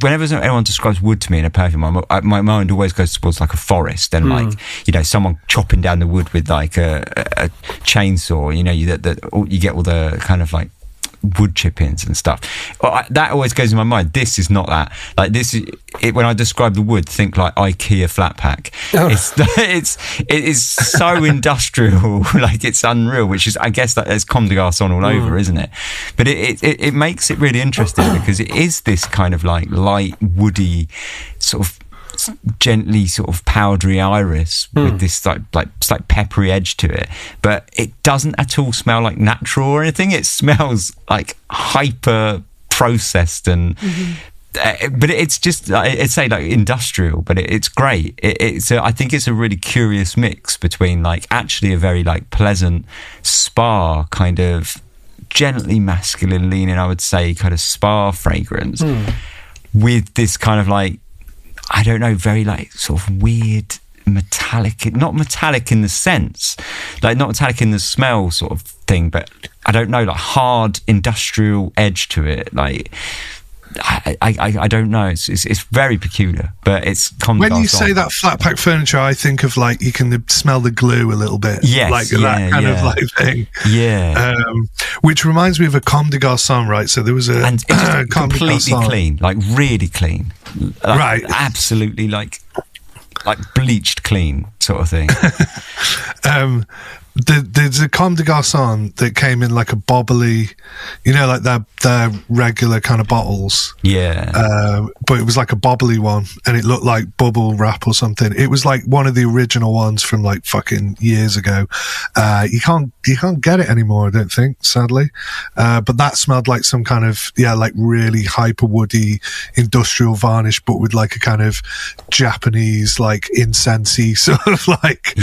Whenever anyone describes wood to me in a perfume, my mind always goes towards like a forest and like someone chopping down the wood with like a chainsaw. You get all the kind of like wood chip-ins and stuff. That always goes in my mind. This is not that. Like this is it, when I describe the wood, think like IKEA flat pack. It is so industrial, like it's unreal. Which is, I guess, that there's Comme des Garçons all over, isn't it? But it makes it really interesting because it is this kind of like light woody sort of gently sort of powdery iris with this like peppery edge to it, but it doesn't at all smell like natural or anything. It smells like hyper processed and but it's just it's say like industrial, but it's great. I think it's a really curious mix between like actually a very like pleasant spa kind of gently masculine leaning, I would say, kind of spa fragrance with this kind of like, I don't know, very like sort of weird metallic, not metallic in the sense, like not metallic in the smell sort of thing, but I don't know, like hard industrial edge to it. Like I don't know. It's very peculiar, but it's Comme des Garçons. When you say that flat pack furniture, I think of like you can smell the glue a little bit. Yes, like that kind of like thing. Yeah. Which reminds me of a Comme des Garçons, right? So there was a and it's completely clean, like really clean, like, right? Absolutely, like bleached clean sort of thing. There's a Comme des Garçons that came in like a bobbly, like their regular kind of bottles. Yeah. But it was like a bobbly one, and it looked like bubble wrap or something. It was like one of the original ones from like fucking years ago. You can't get it anymore, I don't think, sadly. But that smelled like some kind of, like really hyper woody industrial varnish, but with like a kind of Japanese, like incensey sort of like,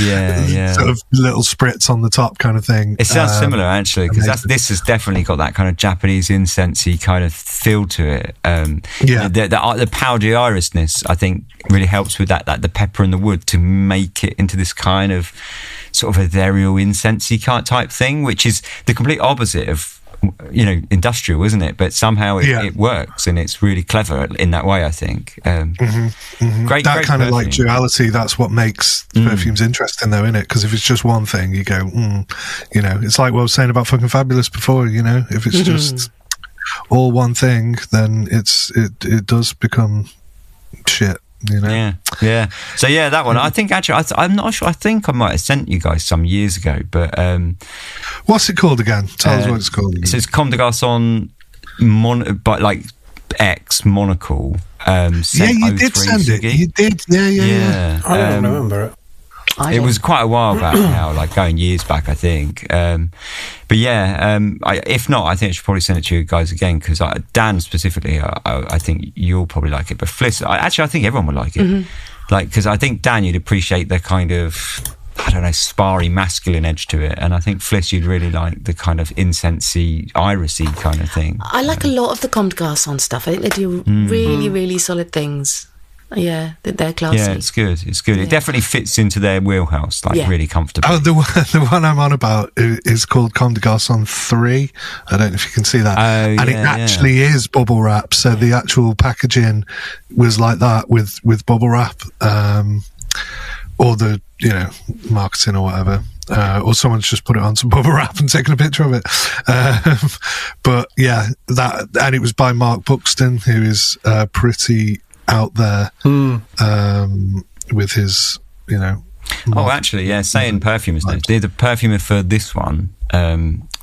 sort of little spritz on the top kind of thing. It sounds similar actually, because this has definitely got that kind of Japanese incensey kind of feel to it. The powdery irisness, I think, really helps with that the pepper and the wood to make it into this kind of sort of ethereal incensey type thing, which is the complete opposite of industrial, isn't it? But somehow it works, and it's really clever in that way, I think. Great kind of like perfume. duality, that's what makes perfumes interesting though, isn't it? Because if it's just one thing, you go it's like what I was saying about fucking Fabulous before, if it's just all one thing, then it does become shit. Yeah. So that one, I think actually, I'm not sure. I think I might have sent you guys some years ago, but what's it called again? Tell us what it's called. So it's Comme des Garçons, but like X Monocle. You did send it. You did. Yeah. I don't remember it. It was quite a while back now, like going years back, I think. But if not, I think I should probably send it to you guys again, because Dan specifically, I think you'll probably like it. But Fliss, I think everyone would like it. Like, because I think Dan, you'd appreciate the kind of, I don't know, sparry masculine edge to it, and I think Fliss, you'd really like the kind of incensey, irisy kind of thing. I like a lot of the Comme des Garçons stuff. I think they do really, really solid things. Yeah, they're classy. Yeah, it's good. Yeah. It definitely fits into their wheelhouse, like really comfortably. Oh, the one I'm on about is called Comme des Garçons 3. I don't know if you can see that. And it actually is bubble wrap. So the actual packaging was like that with bubble wrap, or the marketing or whatever. Or someone's just put it on some bubble wrap and taken a picture of it. But yeah, and it was by Mark Buxton, who is pretty out there with his actually saying perfume is the perfumer for this one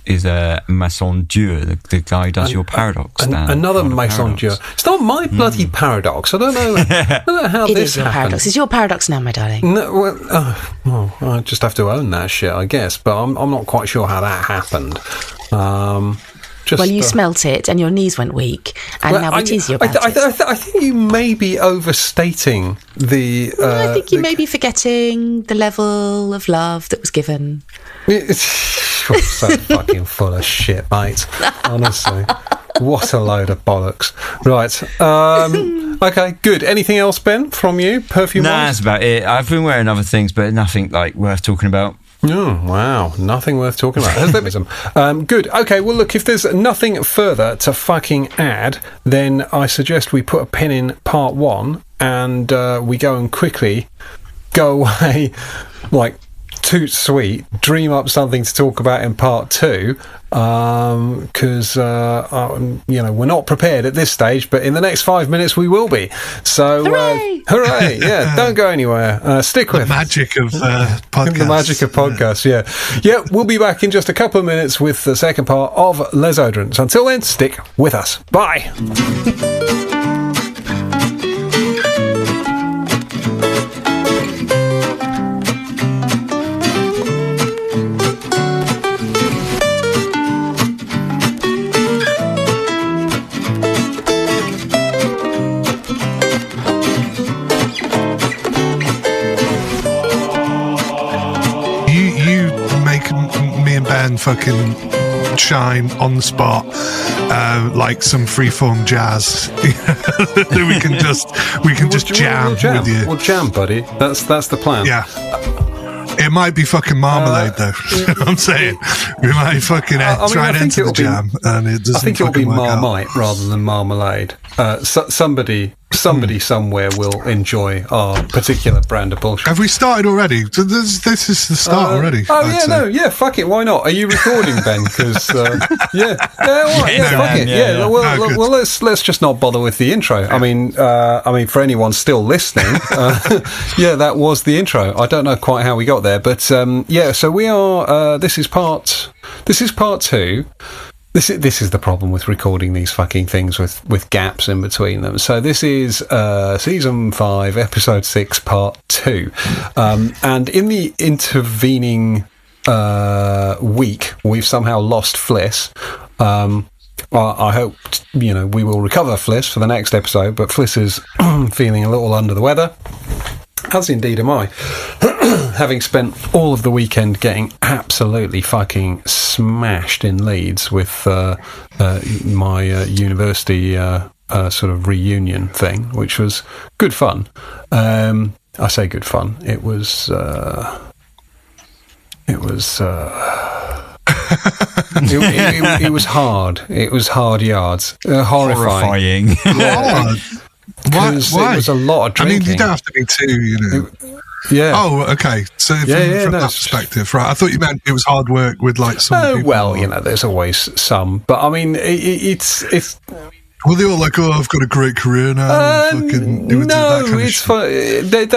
is Maison Dieu, the guy who does your Paradox. Another Maison Dieu. It's not my bloody Paradox. I don't know how it this is your happened. Paradox. It's your Paradox now, my darling. No, well, I just have to own that shit, I guess, but I'm not quite sure how that happened. You smelt it and your knees went weak, and now it is your Paradox. I think you may be overstating the... I think you may be forgetting the level of love that was given. You're so fucking full of shit, mate. Honestly. What a load of bollocks. Right. Okay, good. Anything else, Ben, from you? Perfume-wise? Nah, that's about it. I've been wearing other things, but nothing like worth talking about. Oh, wow. Nothing worth talking about. Good. Okay, well, look, if there's nothing further to fucking add, then I suggest we put a pin in part 1 and we go and quickly go away, like, toot sweet, dream up something to talk about in part 2, because we're not prepared at this stage, but in the next 5 minutes we will be. So hooray! Yeah, don't go anywhere. Stick with the magic of podcasts. The magic of podcasts. Yeah. We'll be back in just a couple of minutes with the second part of Les Oderants. Until then, stick with us. Bye. And fucking shine on the spot like some freeform jazz. we can just jam with you. We'll jam, buddy. That's the plan. Yeah. It might be fucking marmalade, though. You know what I'm saying? We might fucking try and enter the jam, and it doesn't. I think it'll be Marmite rather than marmalade. Somebody somewhere will enjoy our particular brand of bullshit. Have we started already? This is the start already. Fuck it, why not? Are you recording, Ben? Because fuck it. Well, let's just not bother with the intro. I mean, for anyone still listening, that was the intro. I don't know quite how we got there, but so we are. This is part 2. This is the problem with recording these fucking things with gaps in between them. So this is season 5, episode 6, part 2. And in the intervening week, we've somehow lost Fliss. I hope we will recover Fliss for the next episode, but Fliss is feeling a little under the weather, as indeed am I. Having spent all of the weekend getting absolutely fucking smashed in Leeds with my university sort of reunion thing, which was good fun. I say good fun. It was it was hard. It was hard yards. Horrifying. Because it was a lot of drinking. I mean, you don't have to be too, Yeah. Oh, okay. So from that perspective, right? I thought you meant it was hard work with like some people. Well, there's always some, but I mean, it's. Well, they're all like, "Oh, I've got a great career now." They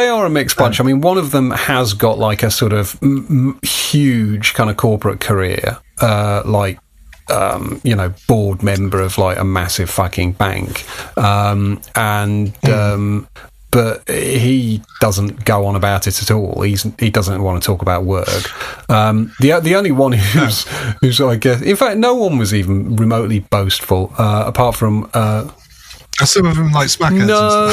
are a mixed bunch. I mean, one of them has got like a sort of huge kind of corporate career, board member of like a massive fucking bank, but he doesn't go on about it at all. He doesn't want to talk about work. The only one who's I guess, in fact, no one was even remotely boastful, apart from. Some of them like smackheads. No.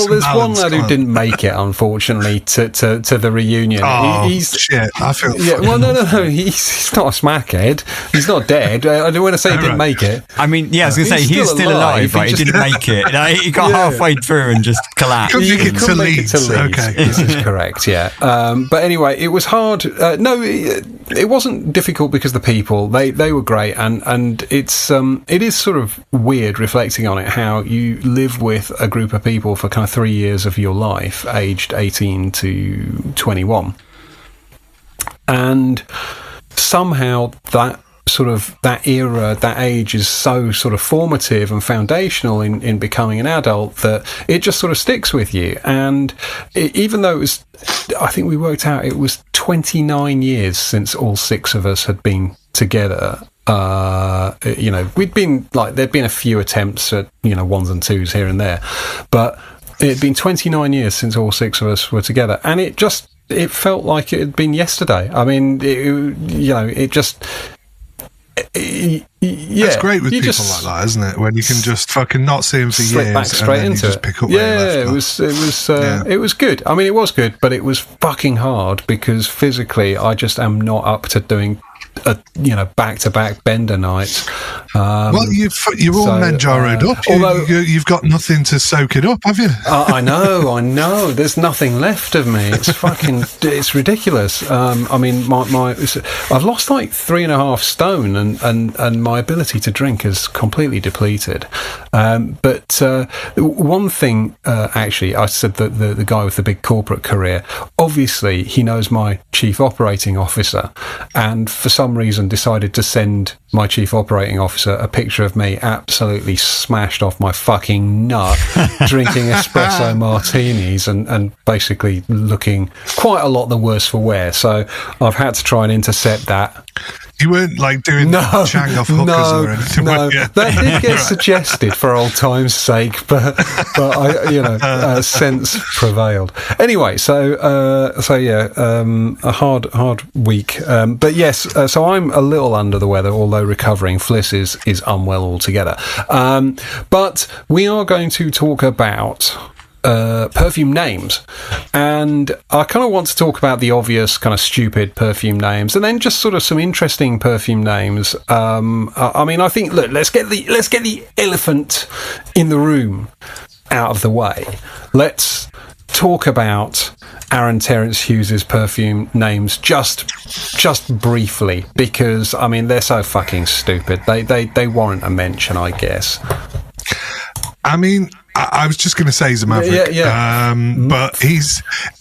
There's one lad who didn't make it, unfortunately, to the reunion. Oh, shit! I feel. Yeah. Well, no. He's not a smackhead. He's not dead. I don't want to say he didn't make it. I mean, I was going to say he's still alive, but he didn't make it. He got halfway through and just collapsed. Couldn't make it to Leeds. Okay, this is correct. Yeah. But anyway, it was hard. It wasn't difficult because the people they were great, and it is sort of weird reflecting on it, how you live with a group of people for kind of 3 years of your life, aged 18 to 21, and somehow that era, that age is so sort of formative and foundational in becoming an adult that it just sort of sticks with you. And even though it was, I think we worked out it was 29 years since all 6 of us had been together. We'd been like, there'd been a few attempts at, 1s and 2s here and there, but it'd been 29 years since all 6 of us were together, and it felt like it had been yesterday. I mean, It's great with people like that, isn't it? When you can just fucking not see them for years, back straight and then into you just pick up where you left it was good. I mean, it was good, but it was fucking hard because physically, I just am not up to doing back-to-back bender nights. Well, you're all Manjaro'd up. Although you've got nothing to soak it up, have you? I know. There's nothing left of me. It's ridiculous. I mean, I've lost like 3.5 stone, and my ability to drink is completely depleted. But one thing, actually, I said that the guy with the big corporate career, obviously he knows my chief operating officer, and for some reason decided to send my chief operating officer a picture of me absolutely smashed off my fucking nut, drinking espresso martinis and basically looking quite a lot the worse for wear. So I've had to try and intercept that. You weren't like doing chang off hookers or anything. No, that did get suggested for old time's sake, but sense prevailed. Anyway, a hard week. But yes, so I'm a little under the weather, although recovering. Fliss is unwell altogether. But we are going to talk about perfume names, and I kind of want to talk about the obvious kind of stupid perfume names, and then just sort of some interesting perfume names. I mean, I think, look, let's get the elephant in the room out of the way. Let's talk about Aaron Terence Hughes's perfume names just briefly, because I mean they're so fucking stupid. They warrant a mention, I guess. I mean, I was just going to say he's a maverick. Yeah. But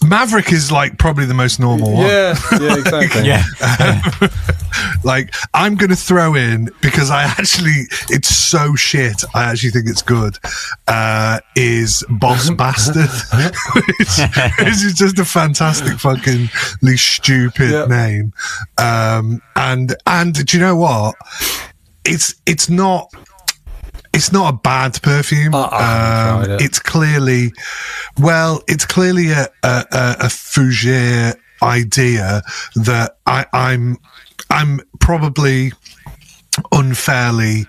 Maverick is like probably the most normal one. Yeah, exactly. Yeah. Like, I'm going to throw in, because it's so shit, I actually think it's good, is Boss Bastard, which is just a fantastic fucking stupid name. And do you know what? It's not a bad perfume. It's clearly a fougere idea that I'm probably unfairly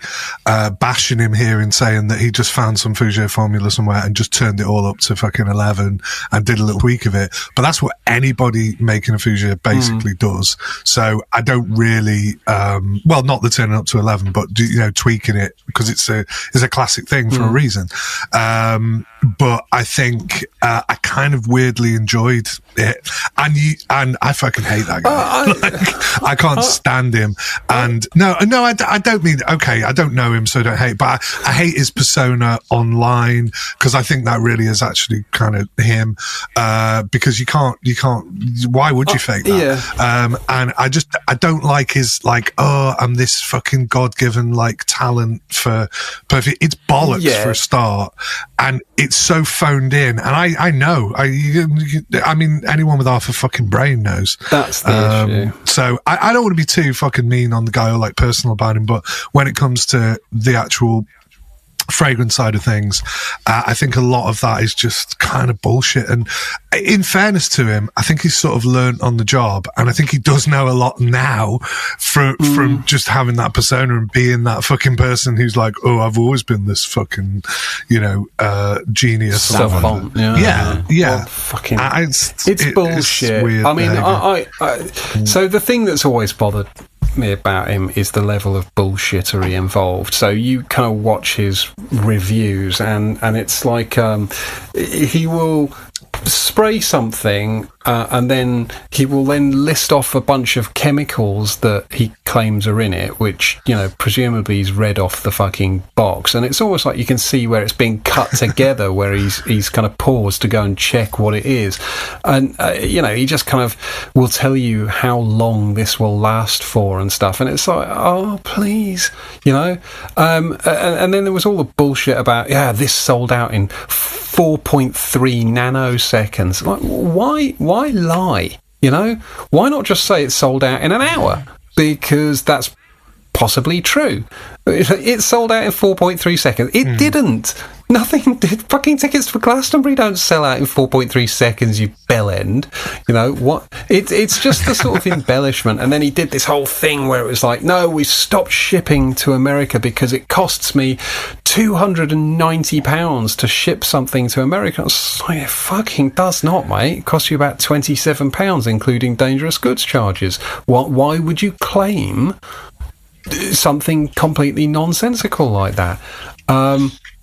bashing him here in saying that he just found some fougere formula somewhere and just turned it all up to fucking 11 and did a little tweak of it. But that's what anybody making a fougere basically does. So I don't really, not the turning up to 11, but tweaking it, because it's a classic thing for a reason. But I think I kind of weirdly enjoyed it, and I fucking hate that guy. I can't stand him. And no, I don't mean, okay, I don't know him, so I don't hate, but I hate his persona online, because I think that really is actually kind of him, because you can't, why would you fake that? Yeah. And I don't like his, like, I'm this fucking God-given, like, talent for perfume. It's bollocks for a start, and it's so phoned in, and I know, I mean, anyone with half a fucking brain knows. That's the issue. So I don't want to be too fucking mean on the guy or like personal about him, but when it comes to the actual fragrance side of things, I think a lot of that is just kind of bullshit. And in fairness to him, I think he's sort of learnt on the job, and I think he does know a lot now from just having that persona and being that fucking person who's like, I've always been this fucking, genius. Savant. Yeah. Well, fucking, it's bullshit. It's weird. I mean, so the thing that's always bothered me about him is the level of bullshittery involved. So you kind of watch his reviews, and it's like he will spray something, and then he will then list off a bunch of chemicals that he claims are in it, which, presumably he's read off the fucking box, and it's almost like you can see where it's being cut together, where he's kind of paused to go and check what it is, and he just kind of will tell you how long this will last for and stuff, and it's like, oh please, and then there was all the bullshit about this sold out in 4.3 nanoseconds. Like, why lie? Why not just say it's sold out in an hour? Because that's possibly true. It sold out in 4.3 seconds. It didn't. Nothing. Fucking tickets for Glastonbury don't sell out in 4.3 seconds, you bellend. You know what? It's just the sort of embellishment. And then he did this whole thing where it was like, no, we stopped shipping to America because it costs me £290 to ship something to America. I was like, it fucking does not, mate. It costs you about £27, including dangerous goods charges. Why would you claim something completely nonsensical like that?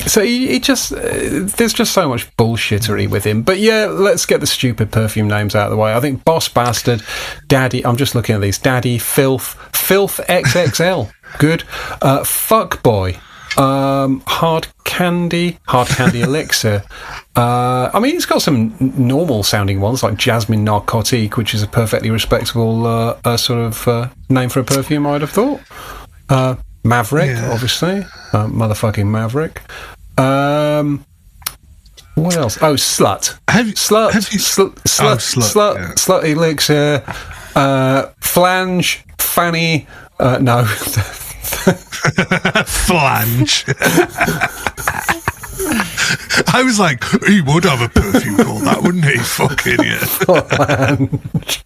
So he just there's just so much bullshittery with him. But yeah, let's get the stupid perfume names out of the way. I think Boss Bastard, Daddy, I'm just looking at these, Daddy, Filth XXL, good, Fuck Boy, Hard Candy Elixir. I mean, it's got some normal sounding ones like Jasmine Narcotique, which is a perfectly respectable sort of name for a perfume, I'd have thought. Maverick, obviously. Motherfucking Maverick. What else? Oh, Slut. Slut Elixir. Flange. Fanny. No. Flange. I was like, he would have a perfume called that, wouldn't he? Fuck idiot. Flange.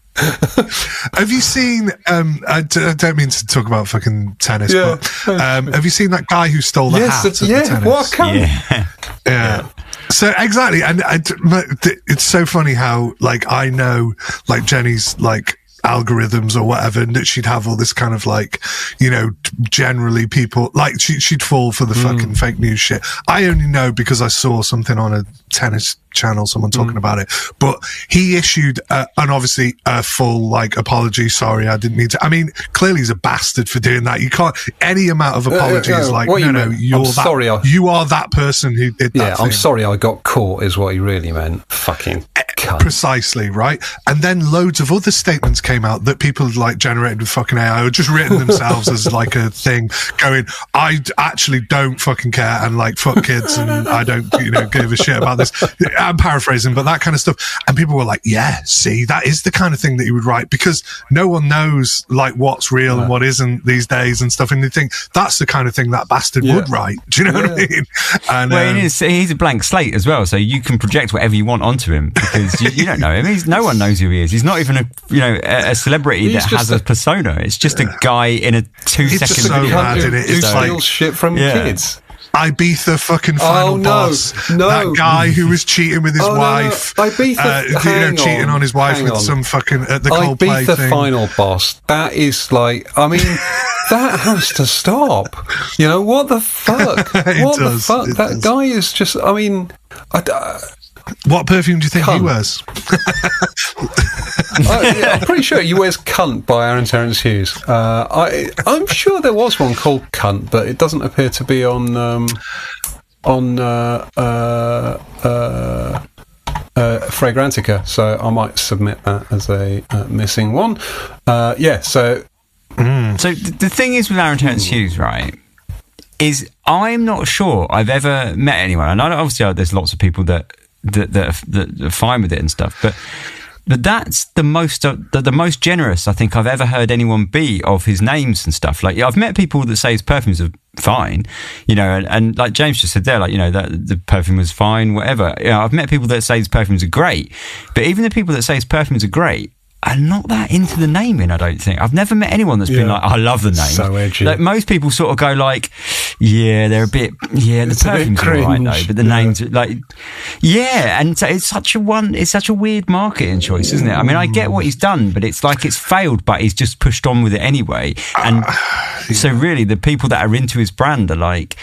Have you seen I don't mean to talk about fucking tennis, but have you seen that guy who stole the hat at the tennis? What yeah. So exactly, and it's so funny how, like, I know, like, Jenny's like algorithms or whatever, and that she'd have all this kind of, like, you know, generally people like she'd fall for the fucking fake news shit. I only know because I saw something on a tennis channel, someone talking about it, but he issued and obviously a full, like, apology. Sorry, I didn't mean to. I mean, clearly he's a bastard for doing that. You can't, any amount of apology is like, no, you are that person who did that. Yeah, I'm sorry I got caught is what he really meant. Fucking cunt. Precisely, right? And then loads of other statements came out that people had, like, generated with fucking AI or just written themselves as like a thing, going, I actually don't fucking care, and, like, fuck kids, and I don't, you know, give a shit about this. I'm paraphrasing, but that kind of stuff. And people were like, yeah, see, that is the kind of thing that he would write, because no one knows, like, what's real and what isn't these days and stuff. And you think that's the kind of thing that bastard would write. Do you know what I mean? And, well, he's a blank slate as well, so you can project whatever you want onto him, because you don't know him. No one knows who he is. He's not even a celebrity that has a persona. It's just a guy in a 2-second so video. mad in it. Who steals shit from kids. Ibiza fucking final boss. That guy who was cheating with his wife. Ibiza, cheating on his wife with some fucking at the Coldplay Ibiza thing. final boss. That is like, I mean, that has to stop. You know, what the fuck? The fuck? That guy is just, I mean, what perfume do you think he wears? I'm pretty sure he wears Cunt by Aaron Terence Hughes. I'm sure there was one called Cunt, but it doesn't appear to be on Fragrantica, so I might submit that as a missing one. So the thing is with Aaron Terence Hughes, right, is I'm not sure I've ever met anyone, and I know obviously there's lots of people that are fine with it and stuff, but that's the most generous I think I've ever heard anyone be of his names and stuff. Like, I've met people that say his perfumes are fine, you know, and like James just said there, like, you know, that the perfume was fine, whatever. You know, I've met people that say his perfumes are great, but even the people that say his perfumes are great are not that into the naming, I don't think. I've never met anyone that's been like, I love the name. So edgy. Like, most people sort of go like, yeah, they're a bit, the perfume's all right though, but the names are like, and so it's such a weird marketing choice, isn't it? I mean, I get what he's done, but it's like it's failed, but he's just pushed on with it anyway. And so really the people that are into his brand are like,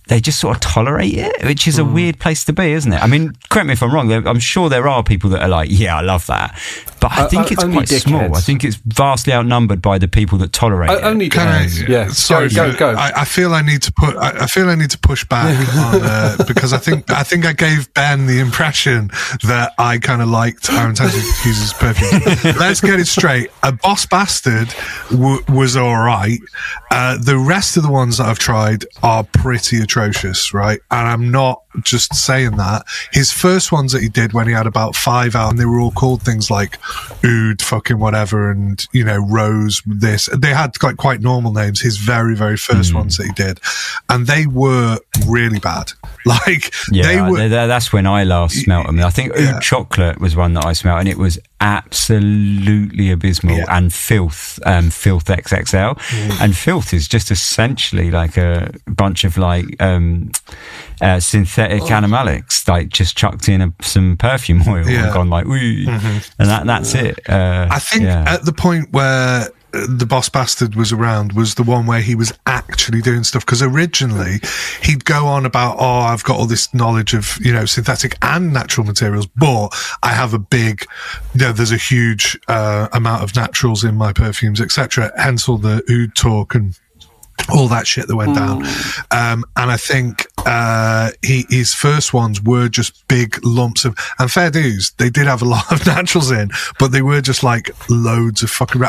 they just sort of tolerate it, which is a weird place to be, isn't it? I mean, correct me if I'm wrong, I'm sure there are people that are like, yeah, I love that. But I think it's quite small. I think it's vastly outnumbered by the people that tolerate it. Only sorry, go. I feel I need to push back on because I think I gave Ben the impression that I kind of liked Aaron Terence Hughes' perfume. Let's get it straight. A Boss Bastard was all right. The rest of the ones that I've tried are pretty atrocious, right? And I'm not just saying that. His first ones that he did when he had about 5 out, and they were all called things like Oud fucking whatever, and, you know, Rose this. They had like quite normal names, his very, very first ones that he did. And they were really bad. Like, that's when I last smelt them. I think Oud Chocolate was one that I smelt, and it was absolutely abysmal. And Filth XXL, and Filth is just essentially like a bunch of like synthetic animalics, like just chucked in some perfume oil and gone like, and that's it. I think at the point where the Boss Bastard was around was the one where he was actually doing stuff, because originally he'd go on about, I've got all this knowledge of, you know, synthetic and natural materials, but I have a big, you know, there's a huge amount of naturals in my perfumes, etc. Hence all the oud talk and all that shit that went down. And I think his first ones were just big lumps of, and fair dues, they did have a lot of naturals in, but they were just like loads of fucking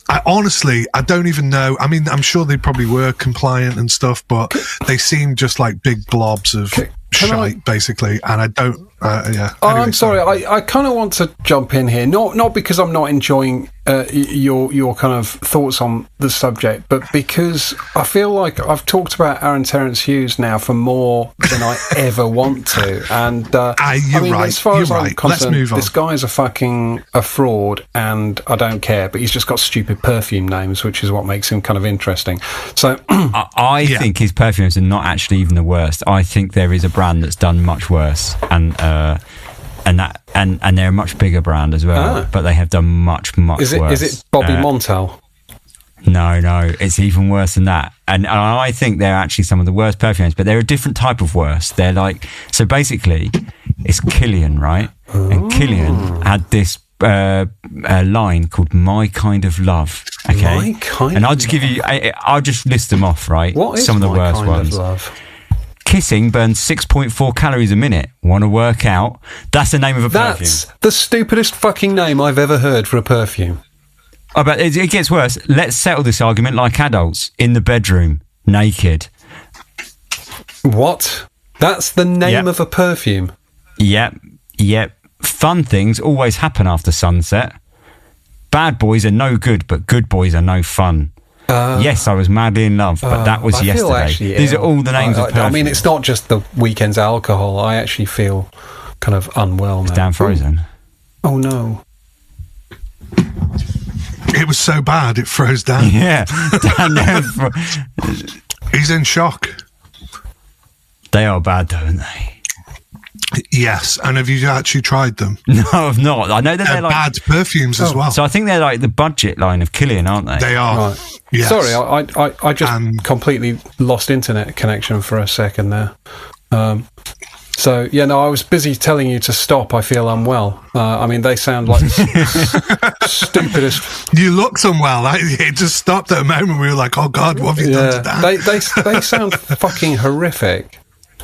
I honestly, I don't even know. I mean, I'm sure they probably were compliant and stuff, but they seemed just like big blobs of shite, basically. And I don't, anyway, I'm sorry. I kind of want to jump in here, not because I'm not enjoying your kind of thoughts on the subject, but because I feel like I've talked about Aaron Terence Hughes now for more than I ever want to. And as far as I'm concerned, this guy's a fraud, and I don't care. But he's just got stupid perfume names, which is what makes him kind of interesting. So I think his perfumes are not actually even the worst. I think there is a brand that's done much worse, and they're a much bigger brand as well, but they have done much worse. Is it Bobby Montel? No, it's even worse than that. And I think they're actually some of the worst perfumes, but they're a different type of worse. They're like, so basically, it's Kilian, right? Ooh. And Kilian had this line called My Kind of Love. Okay, and I'll just give you, I'll just list them off, right? What is some of the worst kind ones? Of love? Kissing burns 6.4 calories a minute. Want to work out? That's the name of a perfume. That's the stupidest fucking name I've ever heard for a perfume. Oh, but it gets worse. Let's settle this argument like adults. In the bedroom, naked. What? That's the name of a perfume? Yep. Fun things always happen after sunset. Bad boys are no good, but good boys are no fun. Yes, I was madly in love, but that was yesterday. These are all the names of perfumes. I mean, it's not just the weekend's alcohol. I actually feel kind of unwell now. It's Dan Frozen. Oh, no. It was so bad, it froze Dan. Yeah. He's in shock. They are bad, don't they? Yes, and have you actually tried them? No, I've not. I know that they're like bad perfumes as well. So I think they're like the budget line of Kilian, aren't they? They are. Right. Yes. Sorry, I just completely lost internet connection for a second there. So I was busy telling you to stop. I feel unwell. I mean, they sound like stupidest. You looked unwell. It just stopped at a moment. We were like, "Oh God, what have you done to that?" They sound fucking horrific.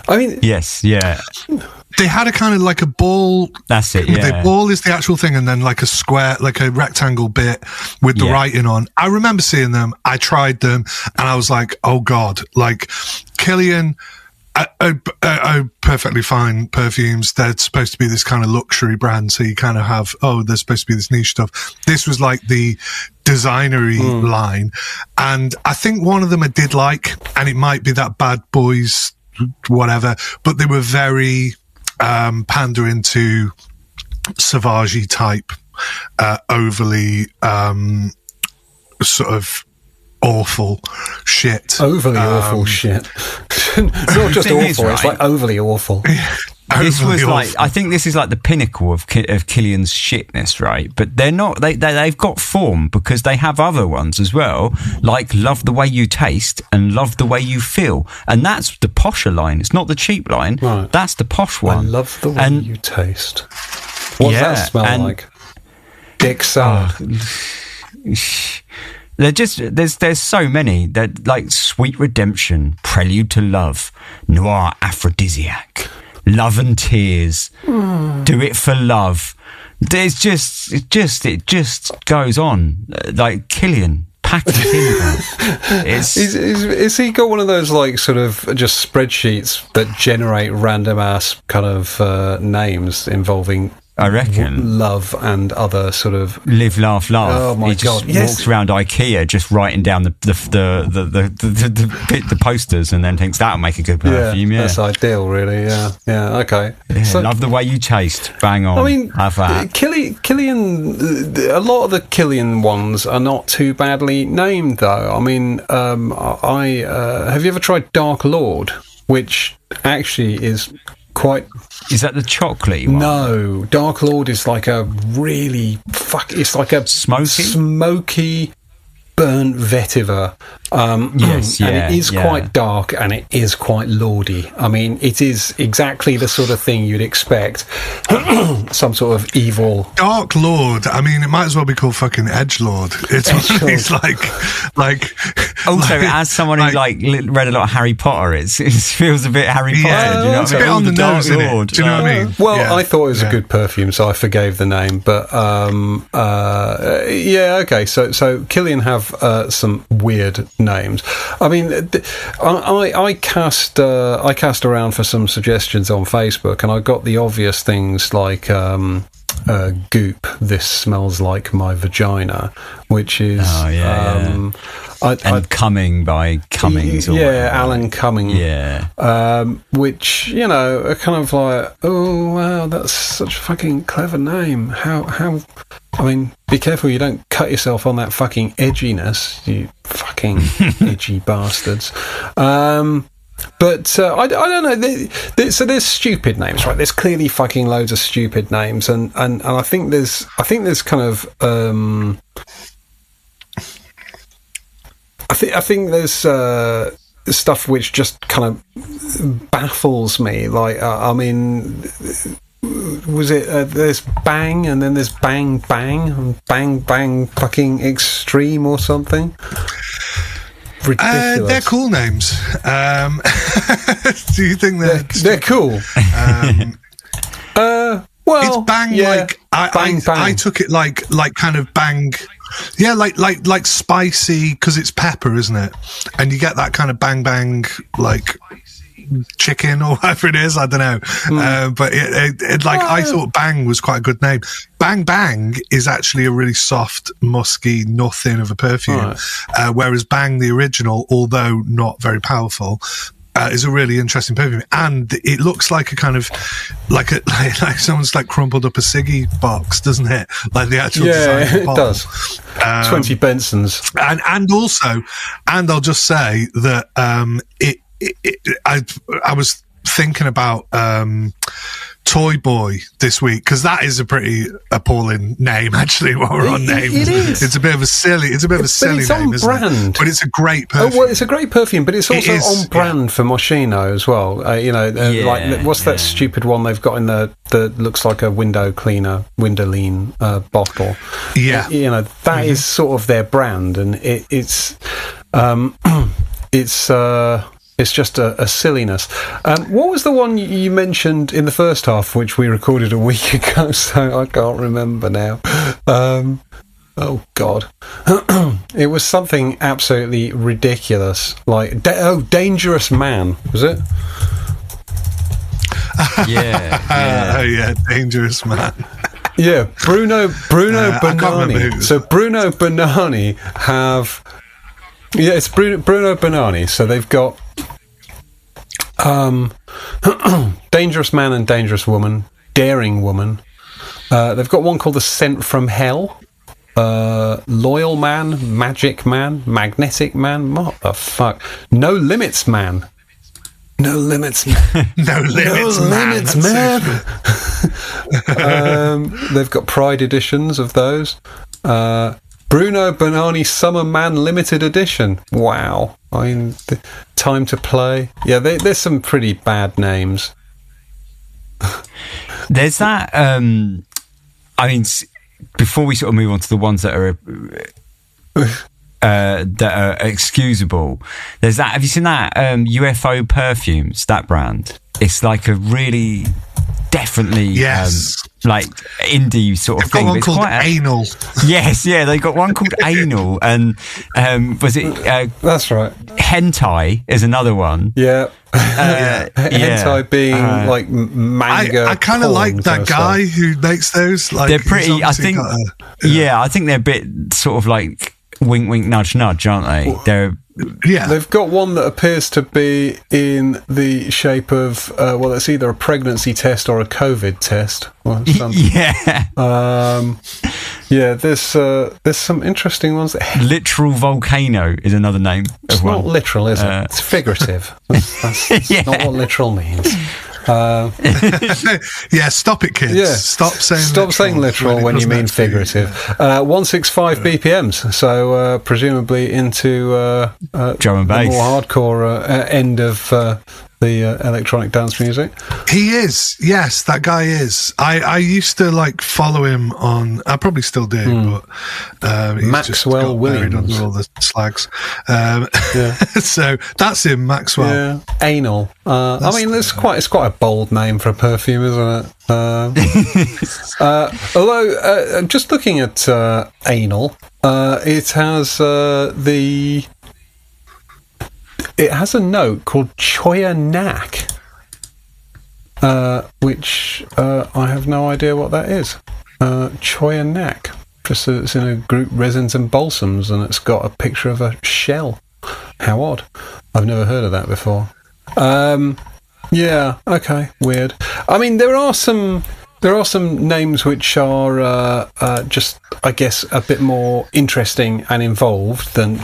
I mean, yes, yeah. They had a kind of like a ball. That's it, yeah. The ball is the actual thing, and then like a square, like a rectangle bit with the writing on. I remember seeing them. I tried them, and I was like, oh God, like Kilian, perfectly fine perfumes. They're supposed to be this kind of luxury brand, so you kind of have, there's supposed to be this niche stuff. This was like the designery line, and I think one of them I did like, and it might be that Bad Boys whatever, but they were very pandering to Sauvage type, overly sort of awful shit. Overly awful shit. Not just awful, it's like overly awful. This was like, I think this is like the pinnacle of Kilian's shitness, right? But they're not. They've got form because they have other ones as well, like Love the Way You Taste and Love the Way You Feel, and that's the posher line. It's not the cheap line. Right. That's the posh one. I love the way you taste. What does that smell like? Dick sour. They're just there's so many. They're like Sweet Redemption, Prelude to Love, Noir Aphrodisiac, Love and Tears, Do It for Love. There's it just goes on. Like Kilian, pack it in. Is he got one of those like sort of just spreadsheets that generate random ass kind of names involving I reckon. Love and other sort of Live, laugh, laugh. Oh my he just God! Yes. walks around IKEA just writing down the posters, and then thinks that'll make a good perfume. Yeah, that's ideal, really. Yeah. Okay. Yeah, So, love the way you taste. Bang on. I mean, have that. Killian. A lot of the Killian ones are not too badly named, though. I mean, have you ever tried Dark Lord, which actually is quite... Is that the chocolate one? No, Dark Lord is like a really it's like a smoky burnt vetiver. Yes, and it is quite dark, and it is quite lordy. I mean, it is exactly the sort of thing you'd expect some sort of evil Dark Lord. I mean, it might as well be called fucking Edgelord. It's like also, as someone who read a lot of Harry Potter, it feels a bit Harry Potter. Yeah, do you know it's a bit on the nose, isn't it? Do you know what I mean? Well, I thought it was a good perfume, so I forgave the name. But okay. So Killian have some weird names. I mean, I cast around for some suggestions on Facebook, and I got the obvious things like Goop. This smells like my vagina, which is Cumming by Cummings. Alan Cumming. Yeah. Which, are kind of like, oh wow, that's such a fucking clever name. How? I mean, be careful you don't cut yourself on that fucking edginess, you fucking edgy bastards. But I don't know. So there's stupid names, right? There's clearly fucking loads of stupid names, and I think there's kind of I think there's stuff which just kind of baffles me. Like I mean, was it there's bang, and then there's bang bang and bang bang fucking extreme or something? Ridiculous. They're cool names. Do you think they're cool? Well, it's bang. Like bang, bang. I took it like kind of bang. Yeah, like spicy, because it's pepper, isn't it? And you get that kind of bang bang, like chicken or whatever it is. I don't know. But I thought bang was quite a good name. Bang bang is actually a really soft, musky nothing of a perfume, whereas bang the original, although not very powerful, is a really interesting perfume, and it looks like a kind of like someone's like crumpled up a ciggy box, doesn't it? Like the actual design of the bottle. It does. 20 Bensons, and also, and I'll just say that I was thinking about Toy Boy this week, because that is a pretty appalling name, actually, while we're on names. It is. It's a bit of a silly name, isn't it? But it's a great perfume. Oh, well, it's a great perfume, but it's also on brand for Moschino as well. Like, what's that stupid one they've got in that looks like a window cleaner, Windowline bottle? Yeah. That is sort of their brand, and it's just a silliness. What was the one you mentioned in the first half, which we recorded a week ago, so I can't remember now? Oh, God. It was something absolutely ridiculous. Like, Dangerous Man, was it? Yeah. Oh, yeah, Dangerous Man. Yeah, Bruno Banani. So Bruno Banani have... Yeah, it's Bruno Banani. So they've got Dangerous Man and Dangerous Woman, Daring Woman. They've got one called The Scent from Hell, Loyal Man, Magic Man, Magnetic Man. What the fuck? No Limits Man. No Limits Man. No Limits Man. They've got Pride editions of those. Bruno Banani Summer Man Limited Edition. Wow. I mean, Time to Play. Yeah, there's some pretty bad names. There's that, I mean, before we sort of move on to the ones that are excusable, there's that, have you seen that UFO perfumes, that brand? It's like a really, definitely like indie sort of They've thing. got one called Anal. Yes, yeah, they got one called Anal, and was it? That's right. Hentai is another one. Yeah. Hentai being like manga. I kind of like that guy who makes those. Like, they're pretty. I think. I think they're a bit sort of like wink, wink, nudge, nudge, aren't they? They've got one that appears to be in the shape of it's either a pregnancy test or a COVID test. There's some interesting ones. Literal volcano is another name. It's not literal, is it? It's figurative. That's not what literal means. Stop it, kids. Yeah. Stop saying literal when you mean figurative. 165 BPMs, so presumably into drum and bass, the more hardcore end of the electronic dance music. He is, yes, that guy is. I used to like follow him on. I probably still do, but he's Maxwell Williams under all the slags. So that's him, Maxwell. Yeah. Anal. I mean, it's quite a bold name for a perfume, isn't it? Although, just looking at Anal, it has It has a note called Choya Nak, which I have no idea what that is. Choya Nak. Just that it's in a group resins and balsams, and it's got a picture of a shell. How odd. I've never heard of that before. Okay, weird. I mean, there are some names which are just, I guess, a bit more interesting and involved than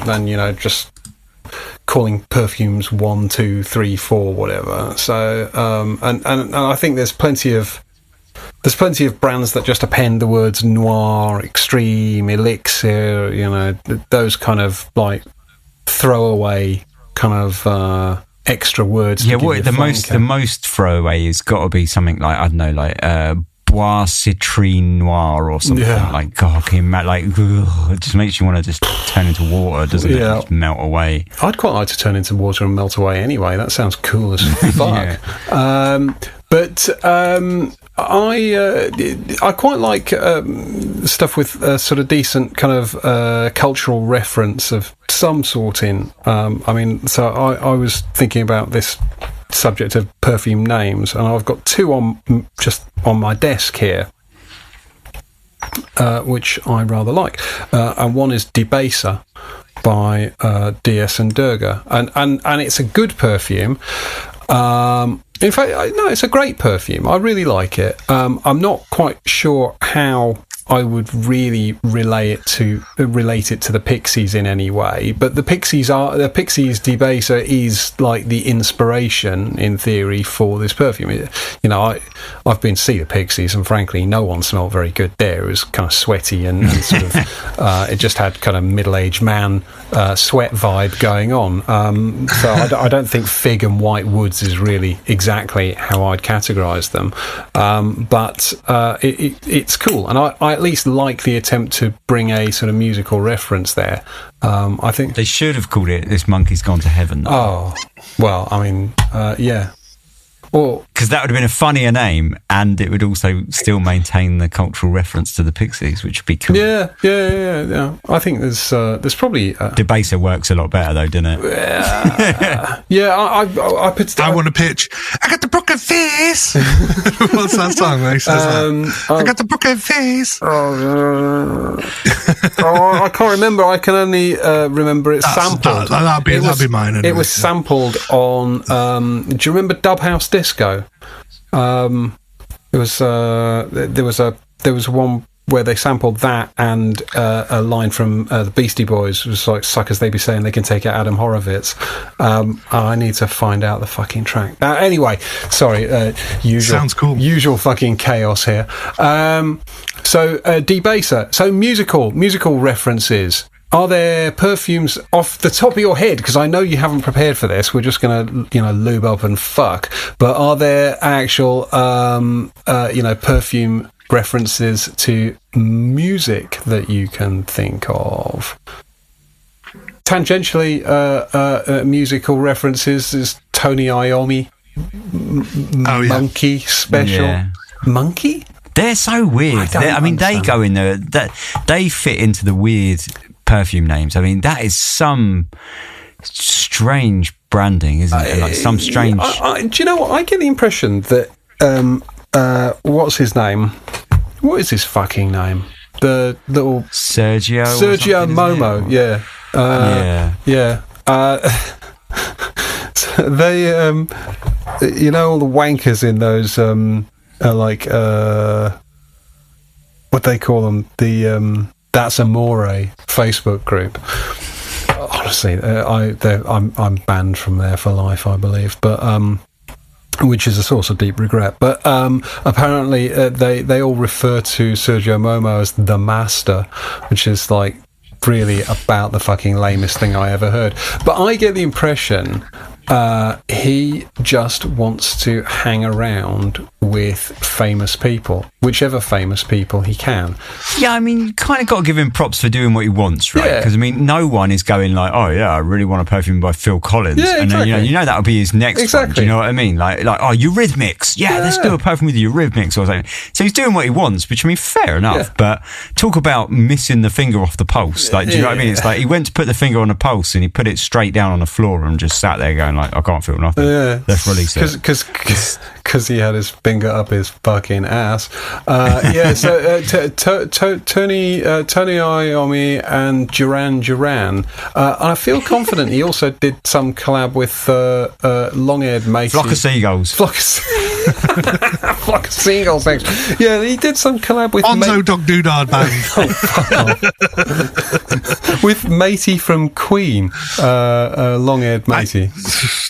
just calling perfumes 1, 2, 3, 4, whatever. So, and I think there's plenty of brands that just append the words noir, extreme, elixir, those kind of like throwaway kind of extra words. Yeah, the most throwaway has got to be something like, I don't know, like Bois Citrine Noir or something. Like, God, it just makes you want to just turn into water, doesn't it? Just melt away. I'd quite like to turn into water and melt away anyway. That sounds cool as fuck. I quite like stuff with sort of decent kind of cultural reference of some sort in. So I was thinking about this subject of perfume names, and I've got two on my desk here, which I rather like. And one is Debaser by DS and Durga, and it's a good perfume. In fact, it's a great perfume. I really like it. I'm not quite sure how I would really relate it to the Pixies in any way, but the Pixies Debaser is like the inspiration in theory for this perfume. I've been to see the Pixies, and frankly, no one smelled very good there. It was kind of sweaty and sort of it just had kind of middle-aged man sweat vibe going on. So I don't think Fig and White Woods is really exactly how I'd categorise them, but it's cool, and I at least like the attempt to bring a sort of musical reference there. I think they should have called it "This Monkey's Gone to Heaven." Though. Oh, well, I mean, yeah. Because that would have been a funnier name, and it would also still maintain the cultural reference to the Pixies, which would be cool. Yeah. I think there's probably Debaser works a lot better though, doesn't it? I want to pitch. I got the broken face. What's that song where he says that? I got the broken face. I can't remember. I can only remember it sampled. That'd be mine. Anyway. It was sampled on. Do you remember Dub House Disco? There was one where they sampled that and a line from the Beastie Boys. It was like, suckers, they be saying they can take out Adam Horovitz. I need to find out the fucking track. Anyway, sorry. Sounds cool. Usual fucking chaos here. So Debaser. So musical references. Are there perfumes off the top of your head? Because I know you haven't prepared for this. We're just going to, lube up and fuck. But are there actual, perfume references to music that you can think of? Tangentially, musical references is Tony Iommi, Monkey Special. Yeah. Monkey? They're so weird. They go in there. They fit into the weird perfume names. I mean, that is some strange branding, isn't it? Like some strange. Do you know what? I get the impression that what's his name? What is his fucking name? The little Sergio Momo. Yeah. So they, you know, all the wankers in those, what they call them, the That's Amore Facebook group. Honestly, I'm banned from there for life, I believe. But which is a source of deep regret. But apparently, they all refer to Sergio Momo as the Master, which is like really about the fucking lamest thing I ever heard. But I get the impression he just wants to hang around with famous people, whichever famous people he can. Yeah, I mean, you kind of got to give him props for doing what he wants, right? Because I mean, no one is going like, "Oh yeah, I really want a perfume by Phil Collins," and exactly. Then you know that'll be his next one. Do you know what I mean? Like, oh, Eurythmics, let's do a perfume with Eurythmics or something. So he's doing what he wants, which I mean, fair enough. But talk about missing the finger off the pulse. Like, do you know what I mean? It's like he went to put the finger on the pulse and he put it straight down on the floor and just sat there going like, "I can't feel nothing. Let's release it." Because he had his finger up his fucking ass. So Tony Iommi and Duran. And I feel confident he also did some collab with long-haired matey. Flock of Seagulls. Flock of Seagulls, thanks. Yeah, he did some collab with Onzo Dog Doodad Band. With matey from Queen, long-haired matey.